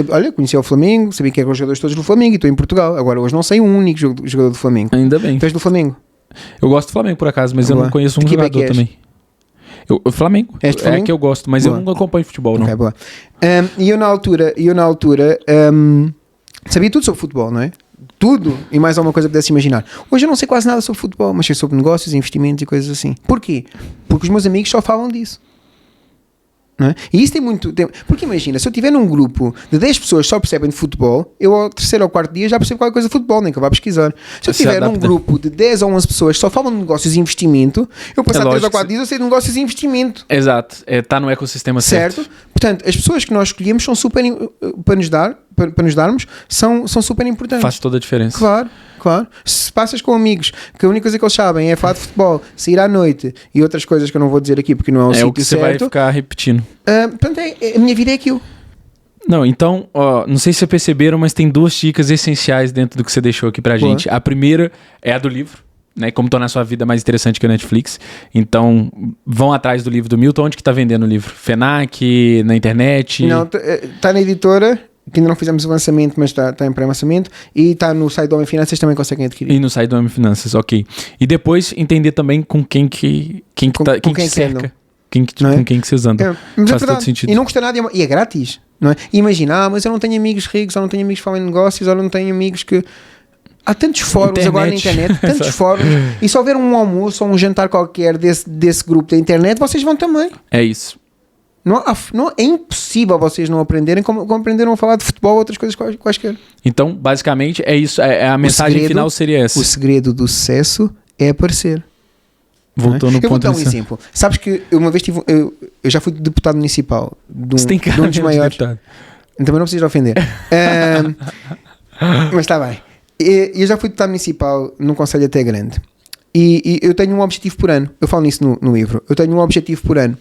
Olha, conhecia o Flamengo, sabia que eram os jogadores todos do Flamengo e estou em Portugal. Agora hoje não sei um único jogador do Flamengo. Ainda bem. Tu és do Flamengo? Eu gosto do Flamengo por acaso, mas eu não conheço um jogador também. O Flamengo. És do Flamengo? É que eu gosto, mas boa. Eu não acompanho futebol, não. Okay, boa. E eu na altura sabia tudo sobre futebol, não é? Tudo e mais alguma coisa que pudesse imaginar. Hoje eu não sei quase nada sobre futebol, mas sei sobre negócios, investimentos e coisas assim. Porquê? Porque os meus amigos só falam disso. Não é? E isso tem muito tempo. Porque imagina, se eu estiver num grupo de 10 pessoas que só percebem de futebol, eu ao terceiro ou quarto dia já percebo qualquer coisa de futebol, nem que eu vá pesquisar. Se eu estiver num grupo de 10 ou 11 pessoas que só falam de negócios e investimento, eu passar 3 ou 4 dias eu sei de negócios e investimento. Exato, está no ecossistema certo. Portanto, as pessoas que nós escolhemos são super para nos dar para nos darmos são super importantes. Faz toda a diferença. Claro. Se passas com amigos que a única coisa que eles sabem é falar de futebol, sair à noite e outras coisas que eu não vou dizer aqui porque não é o sítio certo. É o que você vai ficar repetindo. Portanto, a minha vida é aquilo. Não, então, não sei se vocês perceberam, mas tem 2 dicas essenciais dentro do que você deixou aqui pra gente. A primeira é a do livro, né? Como tornar a sua vida mais interessante que a Netflix. Então, vão atrás do livro do Milton. Onde que tá vendendo o livro? FENAC, na internet? Não, tá na editora, que ainda não fizemos o lançamento, mas está em pré-lançamento. E está no site do Homem Finanças, também conseguem adquirir. E no site do Homem Finanças, ok. E depois entender também com quem que cerca. Com quem que vocês andam. Mas faz todo sentido. E não custa nada, e é grátis. Não é? Imagina, mas eu não tenho amigos ricos, ou não tenho amigos que falam em negócios, ou não tenho amigos que... Há tantos fóruns agora na internet, tantos fóruns, e se houver um almoço ou um jantar qualquer desse grupo da internet, vocês vão também. É isso. Não, é impossível vocês não aprenderem como aprenderam a falar de futebol ou outras coisas quaisquer. Então, basicamente, é isso. A mensagem final seria essa. O segredo do sucesso é aparecer. Voltou no ponto. Eu vou dar um exemplo. Sabes que eu uma vez eu já fui deputado municipal de um dos maiores. Também não preciso ofender. Mas está bem. Eu já fui deputado municipal num concelho até grande. E eu tenho um objetivo por ano. Eu falo nisso no livro. Eu tenho um objetivo por ano.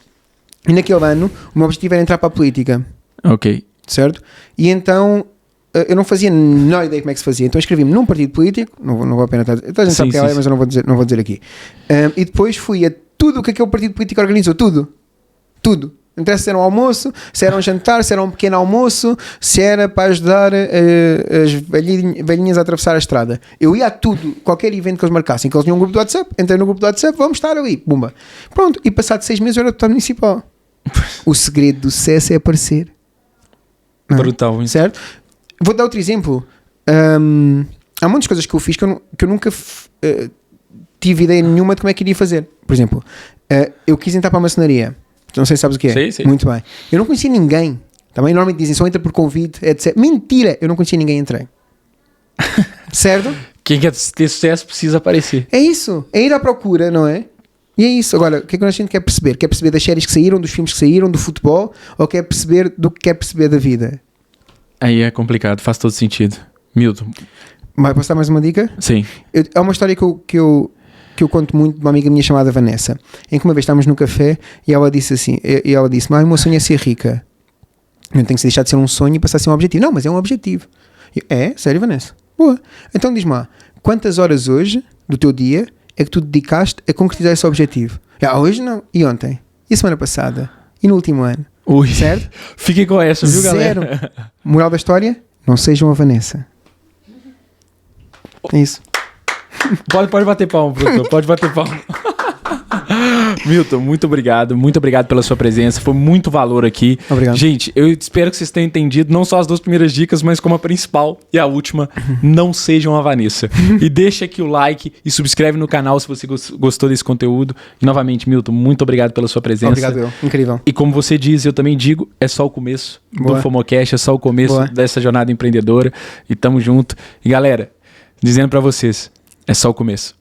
E naquele ano, o meu objetivo era entrar para a política. Ok. Certo? E então, eu não fazia a menor ideia como é que se fazia. Então inscrevi-me num partido político. Não vale a pena estar... A gente sabe que é, mas eu não vou dizer aqui. E depois fui a tudo o que aquele partido político organizou. Tudo. Não interessa se era um almoço, se era um jantar, se era um pequeno almoço, se era para ajudar as velhinhas a atravessar a estrada. Eu ia a tudo, qualquer evento que eles marcassem, que eles tinham um grupo do WhatsApp, entrei no grupo do WhatsApp, vamos estar ali, bumba. Pronto, e passado 6 meses eu era deputado municipal. O segredo do sucesso é aparecer. Brutal, hein? Certo? Vou dar outro exemplo. Há muitas coisas que eu fiz que eu nunca tive ideia nenhuma de como é que iria fazer. Por exemplo, eu quis entrar para a maçonaria. Não sei se sabes o que é. Sim. Muito bem. Eu não conhecia ninguém. Também normalmente dizem só entra por convite, etc. Mentira! Eu não conhecia ninguém e entrei. Certo? Quem quer ter sucesso precisa aparecer. É isso. É ir à procura, não é? E é isso. Agora, o que é que a gente quer perceber? Quer perceber das séries que saíram, dos filmes que saíram, do futebol? Ou quer perceber do que quer perceber da vida? Aí é complicado. Faz todo sentido. Milton. Mas posso dar mais uma dica? Sim. Há uma história que eu conto muito de uma amiga minha chamada Vanessa, em que uma vez estávamos no café e ela disse-me, o meu sonho é ser rica. Não tem que se deixar de ser um sonho e passar a ser um objetivo. Não, mas é um objetivo. Sério, Vanessa? Boa. Então diz-me lá, quantas horas hoje do teu dia é que tu dedicaste a concretizar esse objetivo? Hoje não. E ontem? E a semana passada? E no último ano? Ui. Certo? Fiquem com essa, viu, Zero. galera? Moral da história? Não sejam a Vanessa. É isso. Pode bater palma, professor. Pode bater palma. Milton, muito obrigado pela sua presença, foi muito valor aqui. Obrigado. Gente, eu espero que vocês tenham entendido não só as 2 primeiras dicas, mas como a principal e a última, não sejam a Vanessa. E deixa aqui o like e subscreve no canal se você gostou desse conteúdo. E novamente, Milton, muito obrigado pela sua presença. Obrigado, incrível. E como você diz, eu também digo, é só o começo do FOMOcast, é só o começo dessa jornada empreendedora e tamo junto. E galera, dizendo pra vocês, é só o começo.